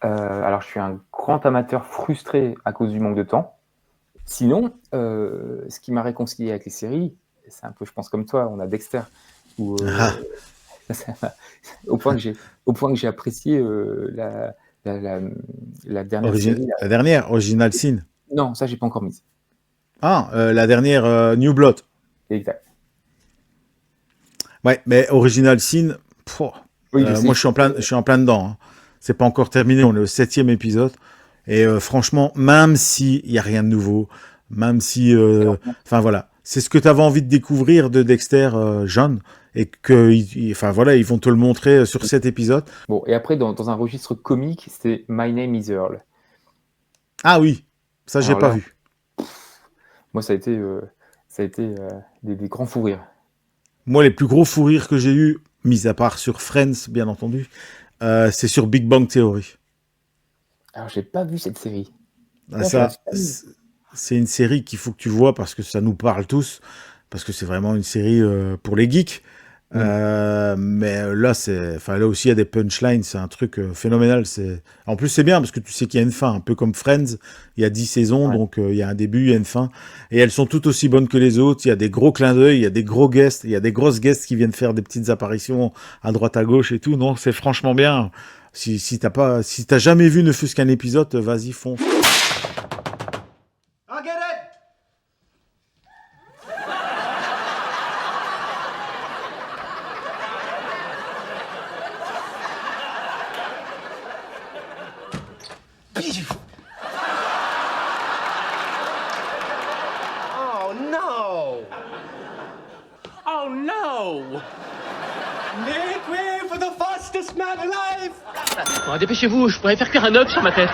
Alors, je suis un grand amateur frustré à cause du manque de temps. Sinon, ce qui m'a réconcilié avec les séries, c'est un peu, je pense, comme toi, on a Dexter, où, Ah, ça m'a- au point que j'ai apprécié la dernière série. la dernière, Original Sin. Non, ça, j'ai pas encore mise. Ah, la dernière New Blood. Exact. Ouais, mais Original Sin, pouah, Oui, je sais. moi je suis en plein dedans, hein. C'est pas encore terminé, on est au 7e épisode. Et franchement, même s'il y a rien de nouveau, même si, enfin voilà, c'est ce que tu avais envie de découvrir de Dexter jeune, et que, enfin voilà, ils vont te le montrer sur cet épisode. Bon, et après, dans un registre comique, c'était My Name is Earl. Ah oui, ça j'ai Alors pas là, vu. moi, ça a été des grands fous rires. Moi, les plus gros fous rires que j'ai eu, mis à part sur Friends, bien entendu, c'est sur Big Bang Theory. Alors, j'ai pas vu cette série. Ah, Ouais, ça, je l'ai pas vu. c'est une série qu'il faut que tu vois parce que ça nous parle tous, parce que c'est vraiment une série pour les geeks. Mais là, enfin là aussi, il y a des punchlines, c'est un truc phénoménal. En plus, c'est bien parce que tu sais qu'il y a une fin, un peu comme Friends. Il y a 10 saisons, Ouais. donc il y a un début, il y a une fin, et elles sont toutes aussi bonnes que les autres. Il y a des gros clins d'œil, il y a des gros guests, il y a des grosses guests qui viennent faire des petites apparitions à droite à gauche et tout. Non, c'est franchement bien. Si t'as jamais vu ne fût-ce qu'un épisode, vas-y, fonce. Oh no! Oh no! Make way for the fastest man alive! Bon, dépêchez-vous, je pourrais faire cuire un œuf sur ma tête.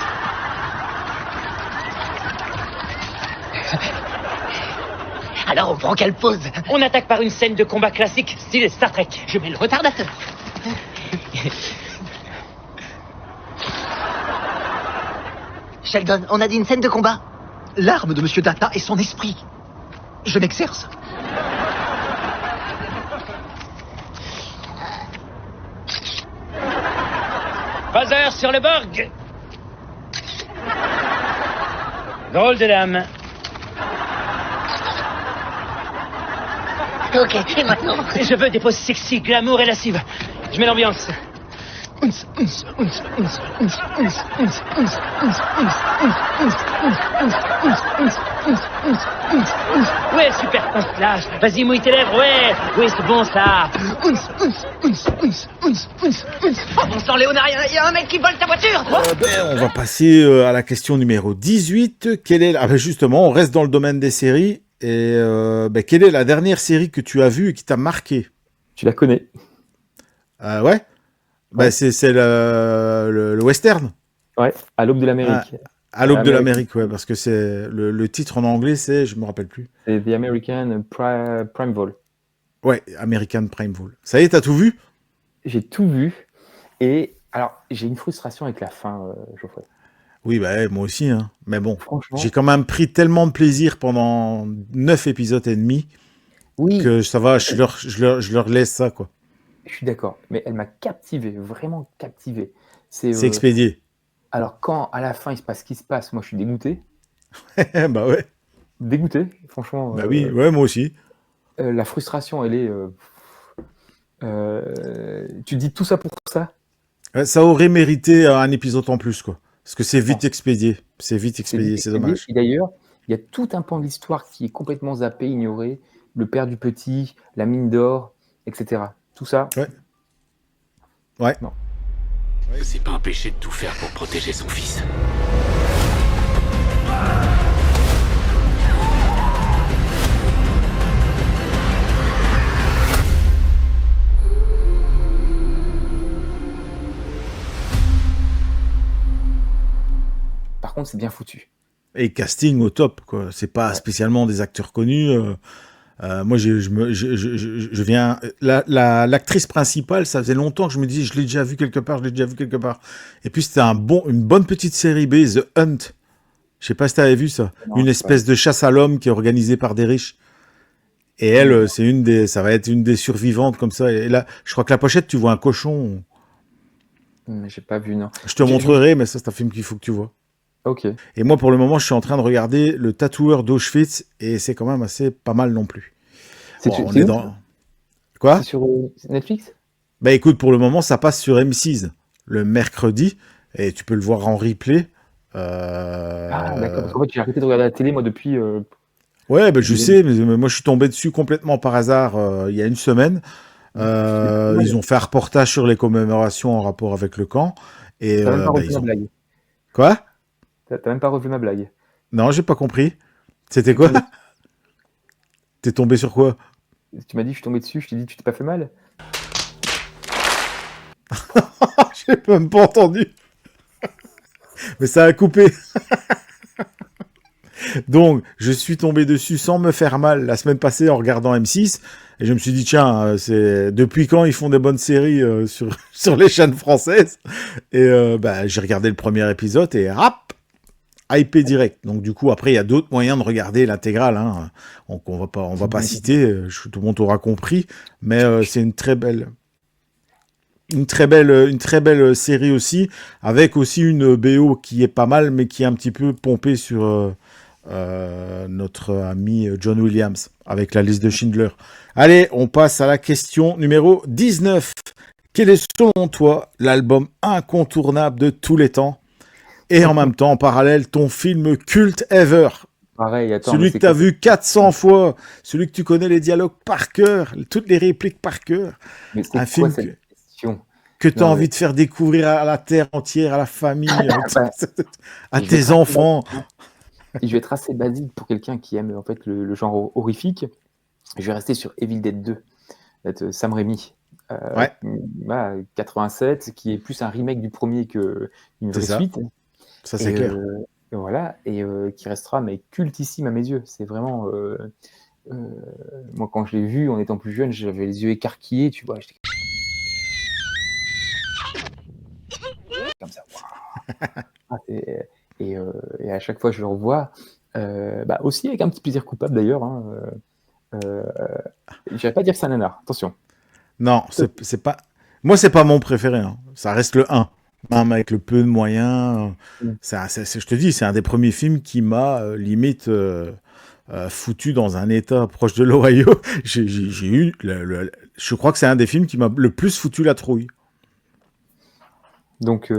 Alors on prend quelle pause? On attaque par une scène de combat classique, style Star Trek. Je mets le retardateur. Sheldon, on a dit une scène de combat. L'arme de Monsieur Data est son esprit. Je m'exerce. Phaser sur le Borg. Drôle de dame. Ok, et maintenant? Je veux des poses sexy, glamour et lascives. Je mets l'ambiance. Ouais, super là. Vas-y, mouille tes lèvres, ouais. Oui, c'est bon, ça. Oh, bon sang, Léonard, il y a un mec qui vole ta voiture. On va passer à la question numéro 18. Justement, on reste dans le domaine des séries. Et quelle est la dernière série que tu as vue et qui t'a marqué? Tu la connais? Ouais. Ouais. C'est le western. Ouais, à l'aube de l'Amérique. À l'aube de American- l'Amérique, ouais, parce que c'est le titre en anglais, je me rappelle plus. C'est The American Prime Vol. Ouais, American Prime Vol. Ça y est, t'as tout vu? J'ai tout vu. Et alors, j'ai une frustration avec la fin, Geoffrey. Oui, moi aussi, hein. Mais bon, Franchement, j'ai quand même pris tellement de plaisir pendant 9 épisodes et demi oui, que ça va, je leur laisse ça, quoi. je suis d'accord. Mais elle m'a captivé, vraiment captivé. C'est C'est expédié. alors, quand à la fin il se passe ce qui se passe, moi je suis dégoûté. Bah ouais. Dégoûté, franchement. Bah oui, ouais, moi aussi. La frustration, elle est. Tu dis tout ça pour ça? Ça aurait mérité un épisode en plus, quoi. Parce que c'est vite expédié. C'est vite expédié, c'est dommage. Et d'ailleurs, Il y a tout un pan de l'histoire qui est complètement zappé, ignoré. Le père du petit, la mine d'or, etc. Tout ça. Ouais. Non. C'est pas un péché de tout faire pour protéger son fils. Par contre, c'est bien foutu. Et casting au top, quoi. C'est pas spécialement des acteurs connus. Moi, je viens. L'actrice principale, ça faisait longtemps que je me disais, je l'ai déjà vu quelque part. Et puis c'était une bonne petite série B, The Hunt. Je sais pas si t'avais vu ça. Non, Une espèce de chasse à l'homme qui est organisée par des riches. Et elle, ça va être une des survivantes comme ça. Et là, je crois que la pochette, tu vois un cochon. Mais j'ai pas vu, non. Je te montrerai, mais ça, c'est un film qu'il faut que tu vois. Ok. Et moi, pour le moment, je suis en train de regarder Le Tatoueur d'Auschwitz, et c'est quand même assez pas mal non plus. C'est Bon, on c'est est où dans... Quoi? C'est sur Netflix? Bah écoute, pour le moment, ça passe sur M6 le mercredi, et tu peux le voir en replay. Ah, d'accord. Parce qu'en fait, j'ai arrêté de regarder la télé, moi, depuis. Ouais, bah, je sais, mais moi, je suis tombé dessus complètement par hasard il y a une semaine. Ils ont fait un reportage sur les commémorations en rapport avec le camp. Et T'as même pas revu ils ma ont... blague. Quoi? T'as même pas revu ma blague. Non, j'ai pas compris. C'était quoi? T'es tombé sur quoi? Tu m'as dit, je suis tombé dessus, je t'ai dit, tu t'es pas fait mal? J'ai même pas entendu. Mais ça a coupé. Donc, je suis tombé dessus sans me faire mal la semaine passée en regardant M6. Et je me suis dit, tiens, c'est depuis quand ils font des bonnes séries sur les chaînes françaises? Et j'ai regardé le premier épisode et rap, hypé direct. Donc du coup, après, il y a d'autres moyens de regarder l'intégrale. Hein. Donc on va pas citer, tout le monde aura compris. Mais c'est une très belle série aussi, avec aussi une BO qui est pas mal, mais qui est un petit peu pompée sur notre ami John Williams, avec la liste de Schindler. Allez, on passe à la question numéro 19. Quel est selon toi l'album incontournable de tous les temps? Et en même temps, en parallèle, ton film culte ever. Pareil, attends. Celui que tu as vu 400 fois, celui que tu connais les dialogues par cœur, toutes les répliques par cœur. Mais c'est un quoi film cette question? que tu as envie de faire découvrir à la terre entière, à la famille, à tes enfants. Je vais être assez basique pour quelqu'un qui aime en fait le genre horrifique. Je vais rester sur Evil Dead 2, de Sam Raimi. 87, qui est plus un remake du premier qu'une vraie suite. Ça, c'est clair. Voilà, et qui restera mais cultissime à mes yeux. C'est vraiment... moi, quand je l'ai vu, en étant plus jeune, j'avais les yeux écarquillés, tu vois. J'étais... comme ça. Et à chaque fois, je le revois, aussi avec un petit plaisir coupable d'ailleurs. Hein, je vais pas dire que c'est un nanar, attention. Non, c'est pas... Moi, c'est pas mon préféré. Hein. Ça reste le 1. Même avec le peu de moyens. Je te dis, c'est un des premiers films qui m'a limite foutu dans un état proche de l'Ohio. J'ai eu... je crois que c'est un des films qui m'a le plus foutu la trouille. Donc...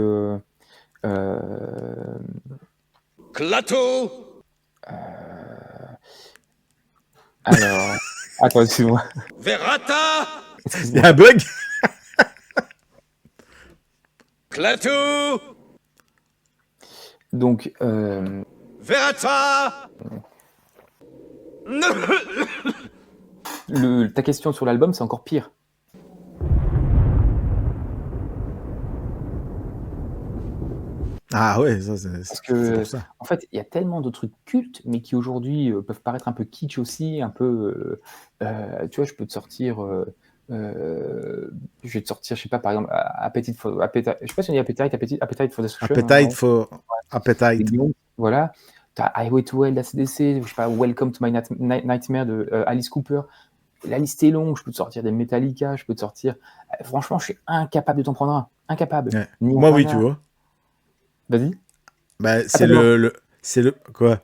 Clato. Alors... Attends, excuse-moi. Verata. Il y a un bug. Clato. Donc... Verata. Ta question sur l'album, c'est encore pire. Ah ouais, ça c'est... Parce que, en fait, il y a tellement de trucs cultes, mais qui aujourd'hui peuvent paraître un peu kitsch aussi, un peu... tu vois, je peux te sortir... je vais te sortir, je sais pas, par exemple, Appetite for... je sais pas si on dit Appetite for Destruction. Appetite. Voilà. T'as Highway to Hell d'ACDC, je sais pas, Welcome to My Nightmare de Alice Cooper. La liste est longue, je peux te sortir des Metallica, je peux te sortir... franchement, je suis incapable de t'en prendre un. Incapable. Ouais. Moi, oui, tu vois. Vas-y. Bah, c'est c'est le... Quoi?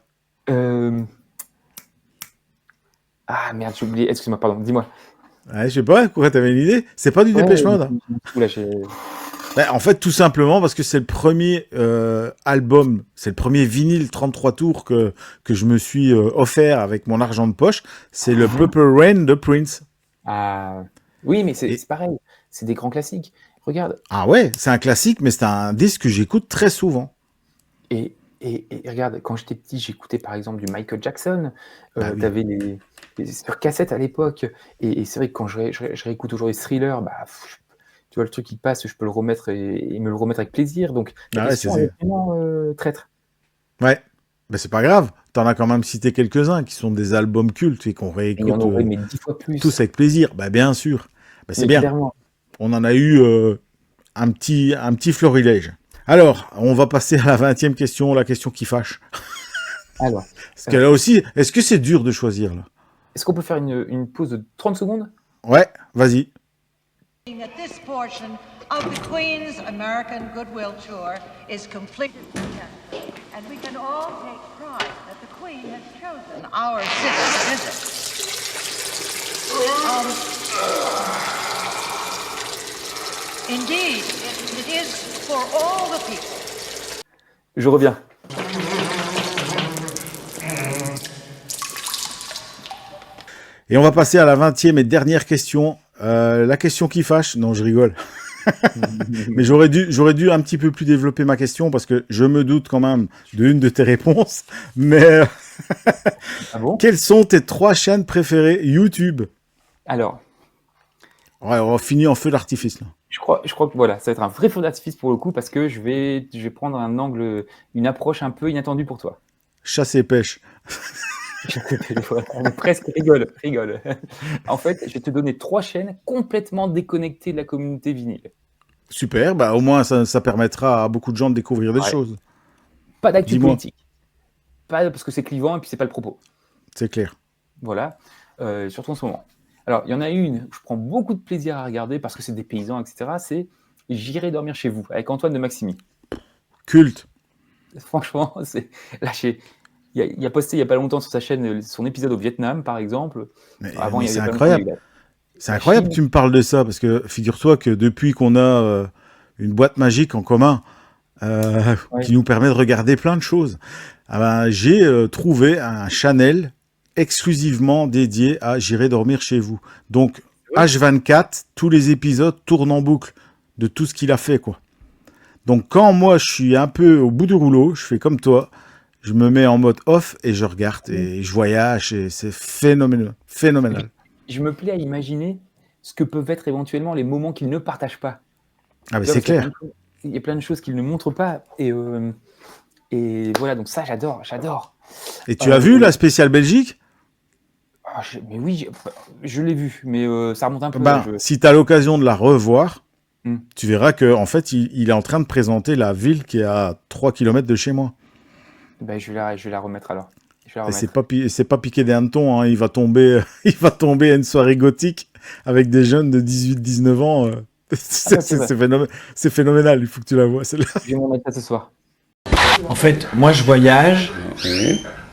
Ah, merde, j'ai oublié. Excuse-moi, pardon, dis-moi. Ouais, je sais pas, quoi, t'avais une idée? C'est pas du Dépêche Mode. Ben, en fait, tout simplement parce que c'est le premier album, c'est le premier vinyle 33 tours que je me suis offert avec mon argent de poche. C'est le Purple Rain de Prince. Ah, oui, mais c'est pareil. C'est des grands classiques. Regarde. Ah ouais, c'est un classique, mais c'est un disque que j'écoute très souvent. Et regarde, quand j'étais petit, j'écoutais par exemple du Michael Jackson. Ah oui. T'avais sur cassette à l'époque. Et c'est vrai que quand je réécoute aujourd'hui Thriller, tu vois, le truc qui passe, je peux le remettre et me le remettre avec plaisir. Donc, la question est vraiment traître. Ouais, ben c'est pas grave. T'en as quand même cité quelques-uns qui sont des albums cultes et qu'on réécoute Il y en aurait, mais 10 fois plus. tous avec plaisir. Bah bien sûr. Ben, c'est Mais bien. clairement. On en a eu un petit florilège. Alors, on va passer à la 20e question, la question qui fâche. Alors, Parce que là aussi, est-ce que c'est dur de choisir là? est-ce qu'on peut faire une pause de 30 secondes? Ouais, vas-y. That this portion of the Queen's American Goodwill Tour is completed, and we can all take pride that the Queen has chosen our city to visit. Indeed, it is for all the people. Je reviens. Et on va passer à la 20e et dernière question. La question qui fâche. Non, je rigole. Mais j'aurais dû un petit peu plus développer ma question parce que je me doute quand même d'une de tes réponses. Mais Ah bon? quelles sont tes 3 chaînes préférées YouTube? Alors, Ouais, on va finir en feu d'artifice là. je crois que voilà, ça va être un vrai feu d'artifice pour le coup parce que je vais prendre un angle, une approche un peu inattendue pour toi. Chasse et pêche. Voilà, on est presque rigole. En fait, je vais te donner 3 chaînes complètement déconnectées de la communauté vinyle. Super, bah au moins ça permettra à beaucoup de gens de découvrir des Ouais. choses. Pas d'actu Dis-moi. politique. Pas parce que c'est clivant et puis c'est pas le propos. C'est clair. Voilà, surtout en ce moment. Alors, il y en a une que je prends beaucoup de plaisir à regarder parce que c'est des paysans, etc. C'est J'irai dormir chez vous avec Antoine de Maximi. Culte. Franchement, il a posté il n'y a pas longtemps sur sa chaîne son épisode au Vietnam, par exemple. Mais Avant, il y c'est avait pas incroyable. longtemps, C'est incroyable que tu me parles de ça, parce que figure-toi que depuis qu'on a une boîte magique en commun qui nous permet de regarder plein de choses, j'ai trouvé un channel exclusivement dédié à J'irai dormir chez vous. Donc, H24, tous les épisodes tournent en boucle de tout ce qu'il a fait, quoi. Donc, quand moi, je suis un peu au bout du rouleau, je fais comme toi, je me mets en mode off et je regarde et je voyage et c'est phénoménal. Je me plais à imaginer ce que peuvent être éventuellement les moments qu'il ne partage pas. Ah, mais Tu vois, c'est parce qu'il y a clair. il y a plein de choses qu'il ne montre pas. Et voilà, donc ça, j'adore. Et tu as vu la spéciale Belgique? Mais oui, je l'ai vu, mais ça remonte un peu. Si tu as l'occasion de la revoir, Hmm. tu verras qu'en fait, il est en train de présenter la ville qui est à 3 km de chez moi. Je vais la remettre alors. Et c'est pas piqué des hannetons, hein. Il va tomber à une soirée gothique avec des jeunes de 18-19 ans. C'est phénoménal, il faut que tu la vois, celle-là. Je vais m'en mettre ça ce soir. En fait, moi je voyage,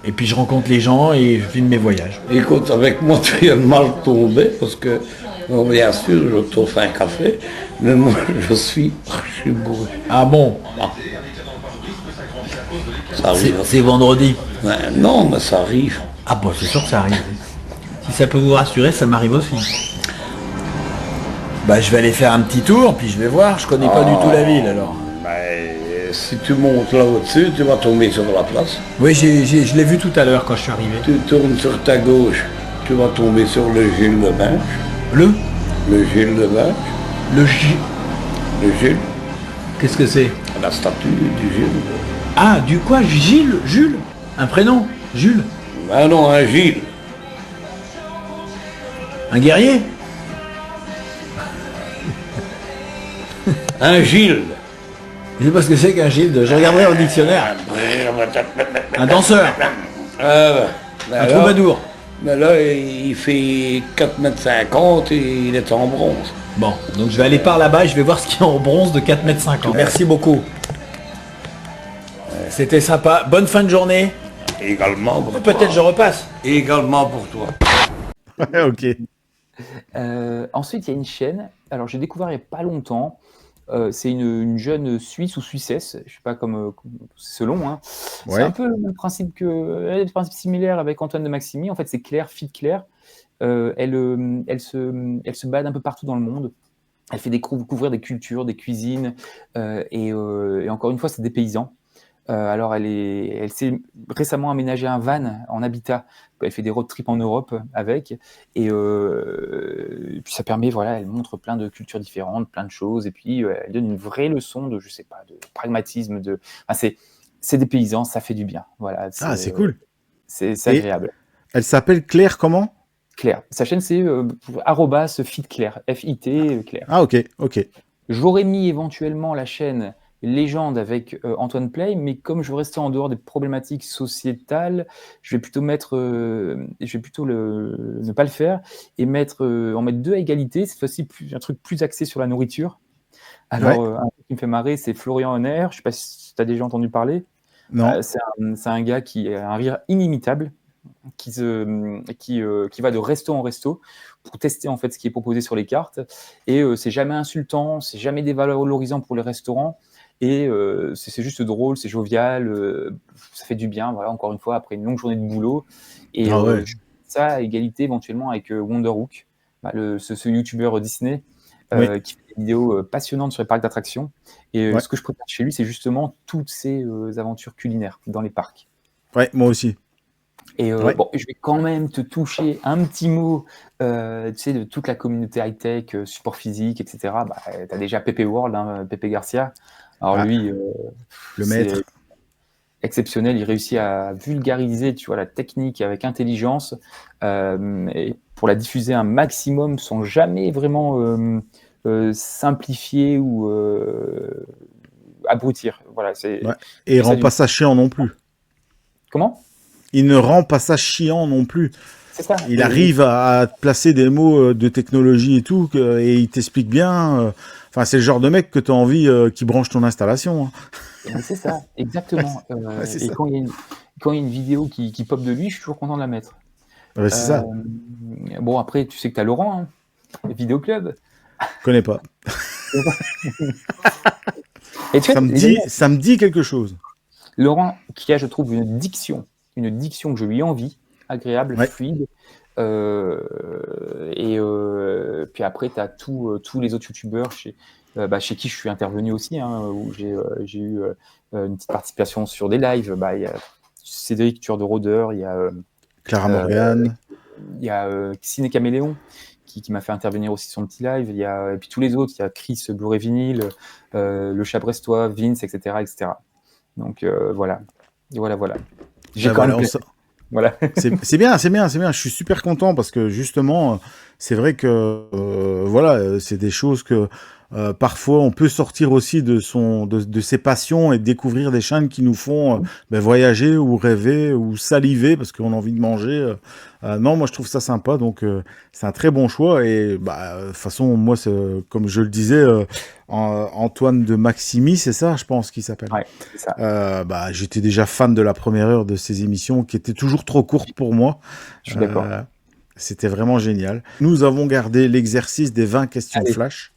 et puis je rencontre les gens et je filme mes voyages. Écoute, avec moi tu viens de mal tomber parce que, bon, bien sûr, je t'offre un café, mais moi je suis bourré. Ah bon? Ça arrive. C'est vendredi. Ouais, non, mais ça arrive. Ah bon, c'est sûr que ça arrive. Si ça peut vous rassurer, ça m'arrive aussi. Bah je vais aller faire un petit tour, puis je vais voir, je connais pas du tout la ville alors. Si tu montes là au-dessus, tu vas tomber sur la place. Oui, je l'ai vu tout à l'heure quand je suis arrivé. Tu tournes sur ta gauche, tu vas tomber sur le Jules de Binche. Le Jules de Binche. Le Jules. Qu'est-ce que c'est? La statue du Jules. Ah, du quoi? Jules? Un prénom? Jules? Ben non, un Gilles. Un guerrier? Un Gilles. Je sais pas ce que c'est qu'un Gilde, je regarderai au dictionnaire. Un danseur. Un troubadour. Mais là, il fait 4,50 m et il est en bronze. Bon, donc je vais aller par là-bas et je vais voir ce qu'il y a en bronze de 4,50 m. Merci beaucoup. C'était sympa. Bonne fin de journée. Également pour toi. Peut-être je repasse. Également pour toi. Ok. Ensuite, il y a une chaîne. Alors, j'ai découvert il n'y a pas longtemps. C'est une jeune Suisse ou Suissesse, je sais pas selon, hein. C'est Ouais. un peu le même principe le principe similaire avec Antoine de Maximi. En fait, c'est Claire, fille de Claire. Elle se balade un peu partout dans le monde. Elle fait découvrir des cultures, des cuisines, et encore une fois, c'est des paysans. Alors, elle s'est récemment aménagé un van en habitat. Elle fait des road trips en Europe avec, et puis ça permet, voilà, elle montre plein de cultures différentes, plein de choses, et puis elle donne une vraie leçon de, je sais pas, de pragmatisme, enfin, c'est des paysans, ça fait du bien. Voilà, Ah, c'est cool. c'est Et agréable. elle s'appelle Claire comment? Claire, sa chaîne c'est @fitclaire, FIT Claire. Ah, ok, ok. J'aurais mis éventuellement la chaîne Légende avec Antoine Play, mais comme je veux rester en dehors des problématiques sociétales, je vais plutôt ne pas le faire et en mettre deux à égalité. Cette fois-ci, un truc plus axé sur la nourriture. Alors, Ouais. un truc qui me fait marrer, c'est Florian Honner. Je sais pas si tu as déjà entendu parler. Non. C'est un gars qui a un rire inimitable, qui va de resto en resto pour tester en fait ce qui est proposé sur les cartes, et c'est jamais insultant, c'est jamais dévalorisant pour les restaurants, et c'est juste drôle, c'est jovial, ça fait du bien, voilà, encore une fois après une longue journée de boulot, et Ah ouais. ça à égalité éventuellement avec Wonderhook, ce youtubeur Disney, Oui. qui fait des vidéos passionnantes sur les parcs d'attractions, et Ouais. ce que je préfère chez lui, c'est justement toutes ces aventures culinaires dans les parcs. Ouais, moi aussi. Et Ouais. bon, je vais quand même te toucher un petit mot, tu sais, de toute la communauté high-tech, support physique, etc. Tu as déjà Pepe World, hein, Pepe Garcia. Alors Ah, lui, le c'est maître. exceptionnel. Il réussit à vulgariser, tu vois, la technique avec intelligence, et pour la diffuser un maximum sans jamais vraiment simplifier ou abrutir. Voilà, c'est Ouais. Et il ça rend d'une- pas ça chiant non plus. Comment? Il ne rend pas ça chiant non plus. C'est ça. Il Et- arrive à te placer des mots de technologie et tout, et il t'explique bien. Enfin, c'est le genre de mec que tu as envie qui branche ton installation. Hein. C'est ça, exactement. Ouais, c'est Et ça. quand il y a une vidéo qui pop de lui, je suis toujours content de la mettre. Ouais, c'est ça. Bon, après, tu sais que tu as Laurent, hein, Vidéo Club. Je connais pas. Et tu vois, Ça me dit quelque chose. Laurent, qui a, je trouve, une diction que je lui envie, agréable, Ouais. fluide. Et puis après, tu as tous les autres youtubeurs chez qui je suis intervenu aussi, hein, où j'ai eu une petite participation sur des lives. Il y a Cédric Tueur de Rôdeur, il y a Clara Morgan. il y a Ciné Caméléon qui m'a fait intervenir aussi sur un petit live. Et puis tous les autres, il y a Chris Blu-ray Vinyle, le Chat Brestois, Vince, etc. Donc voilà. Et voilà. J'ai Ben quand voilà, même voilà. c'est bien. Je suis super content parce que justement, c'est vrai que voilà, c'est des choses que parfois on peut sortir aussi de ses passions et découvrir des chaînes qui nous font voyager ou rêver ou saliver parce qu'on a envie de manger. Non, moi je trouve ça sympa, donc c'est un très bon choix. Et de toute façon, moi, comme je le disais, Antoine de Maximi, c'est ça, je pense qu'il s'appelle. Ouais, c'est ça. J'étais déjà fan de la première heure de ces émissions qui étaient toujours trop courtes pour moi. Je suis d'accord. C'était vraiment génial. Nous avons gardé l'exercice des 20 questions Allez. flash.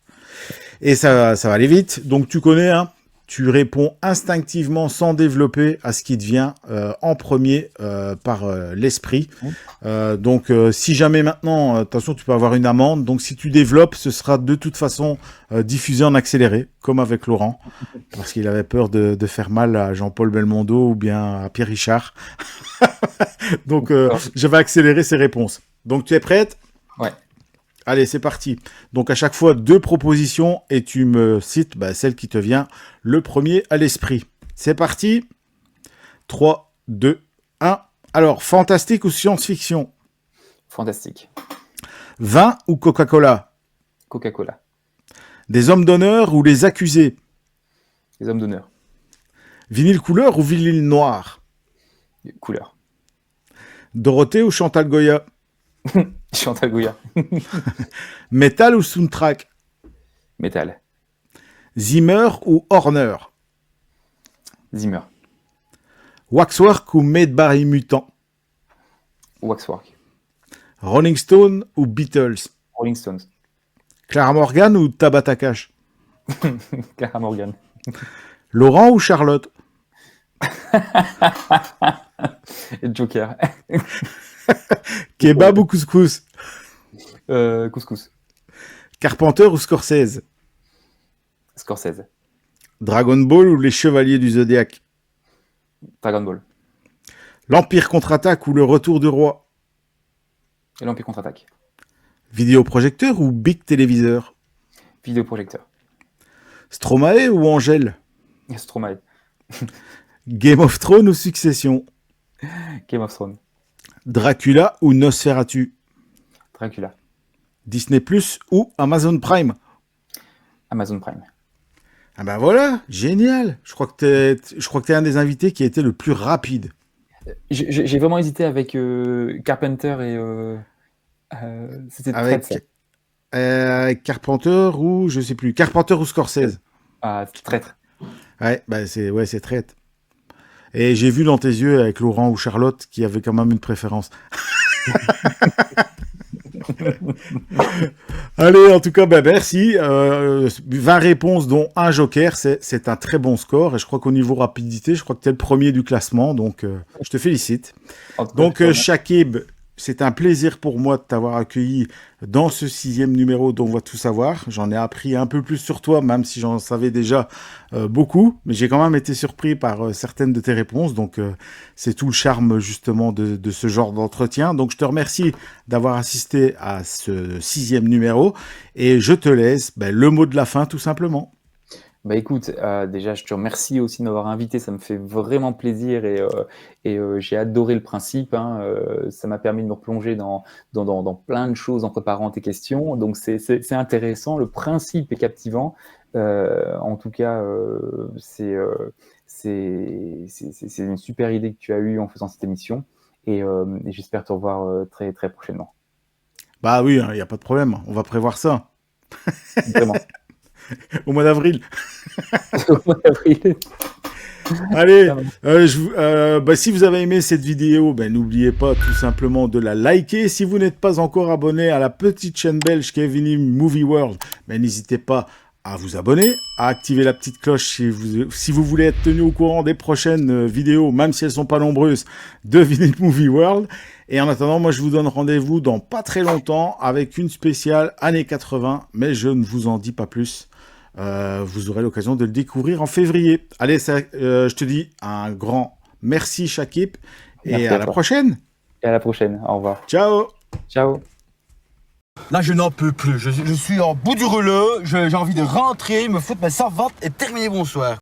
Et ça va aller vite. Donc tu connais, hein, tu réponds instinctivement sans développer à ce qui te vient en premier par l'esprit. Donc si jamais maintenant, attention, tu peux avoir une amende. Donc si tu développes, ce sera de toute façon diffusé en accéléré, comme avec Laurent, parce qu'il avait peur de faire mal à Jean-Paul Belmondo ou bien à Pierre Richard. Donc je vais accélérer ses réponses. Donc tu es prête ? Ouais. Allez, c'est parti. Donc à chaque fois, 2 propositions et tu me cites celle qui te vient le premier à l'esprit. C'est parti. 3, 2, 1. Alors, fantastique ou science-fiction ? Fantastique. Vin ou Coca-Cola ? Coca-Cola. Des hommes d'honneur ou les accusés ? Les hommes d'honneur. Vinyle couleur ou vinyle noir ? Couleur. Dorothée ou Chantal Goya ? Chantal Goya. Metal ou soundtrack ? Métal. Zimmer ou Horner ? Zimmer. Waxwork ou Made by Mutant ? Waxwork. Rolling Stone ou Beatles ? Rolling Stones. Clara Morgan ou Tabata Cash ? Clara Morgan. Laurent ou Charlotte? Et Joker. Kebab ou couscous? Couscous. Carpenter ou Scorsese? Scorsese. Dragon Ball ou les Chevaliers du Zodiaque? Dragon Ball. L'Empire contre-attaque ou le Retour du Roi? Et l'Empire contre-attaque. Vidéoprojecteur ou big téléviseur? Vidéoprojecteur. Stromae ou Angèle? Stromae. Game of Thrones ou Succession? Game of Thrones. Dracula ou Nosferatu? Dracula. Disney Plus ou Amazon Prime? Amazon Prime. Ah ben voilà, génial. Je crois que t'es un des invités qui a été le plus rapide. J'ai vraiment hésité avec Carpenter et c'était Avec Traître. Carpenter ou je sais plus, Carpenter ou Scorsese? Ah, Traître. Ouais, bah c'est Traître. Et j'ai vu dans tes yeux avec Laurent ou Charlotte qui avait quand même une préférence. Allez, en tout cas, bah, merci. 20 réponses, dont un joker. C'est un très bon score. Et je crois qu'au niveau rapidité, je crois que tu es le premier du classement. Donc, je te félicite. Donc, Shakib, c'est un plaisir pour moi de t'avoir accueilli dans ce 6e numéro d'On va tout savoir. J'en ai appris un peu plus sur toi, même si j'en savais déjà beaucoup. Mais j'ai quand même été surpris par certaines de tes réponses. Donc, c'est tout le charme, justement, de ce genre d'entretien. Donc, je te remercie d'avoir assisté à ce 6e numéro. Et je te laisse le mot de la fin, tout simplement. Bah écoute, déjà je te remercie aussi de m'avoir invité, ça me fait vraiment plaisir et j'ai adoré le principe, hein, ça m'a permis de me replonger dans plein de choses en préparant tes questions, donc c'est intéressant, le principe est captivant, en tout cas c'est une super idée que tu as eue en faisant cette émission et j'espère te revoir très très prochainement. Bah oui, il n'y a pas de problème, on va prévoir ça. Vraiment. Au mois d'avril. Au mois d'avril. Allez, si vous avez aimé cette vidéo, n'oubliez pas tout simplement de la liker. Si vous n'êtes pas encore abonné à la petite chaîne belge Kevin Movie World, n'hésitez pas à vous abonner, à activer la petite cloche si vous voulez être tenu au courant des prochaines vidéos, même si elles sont pas nombreuses, de Vinyl Movie World. Et en attendant, moi je vous donne rendez-vous dans pas très longtemps avec une spéciale années 80, mais je ne vous en dis pas plus. Vous aurez l'occasion de le découvrir en février. Allez, je te dis un grand merci Shakib et à la prochaine. Et à la prochaine, au revoir. Ciao. Ciao. Là, je n'en peux plus. Je suis en bout du rouleau. J'ai envie de rentrer, me foutre ma servante et terminer bonsoir.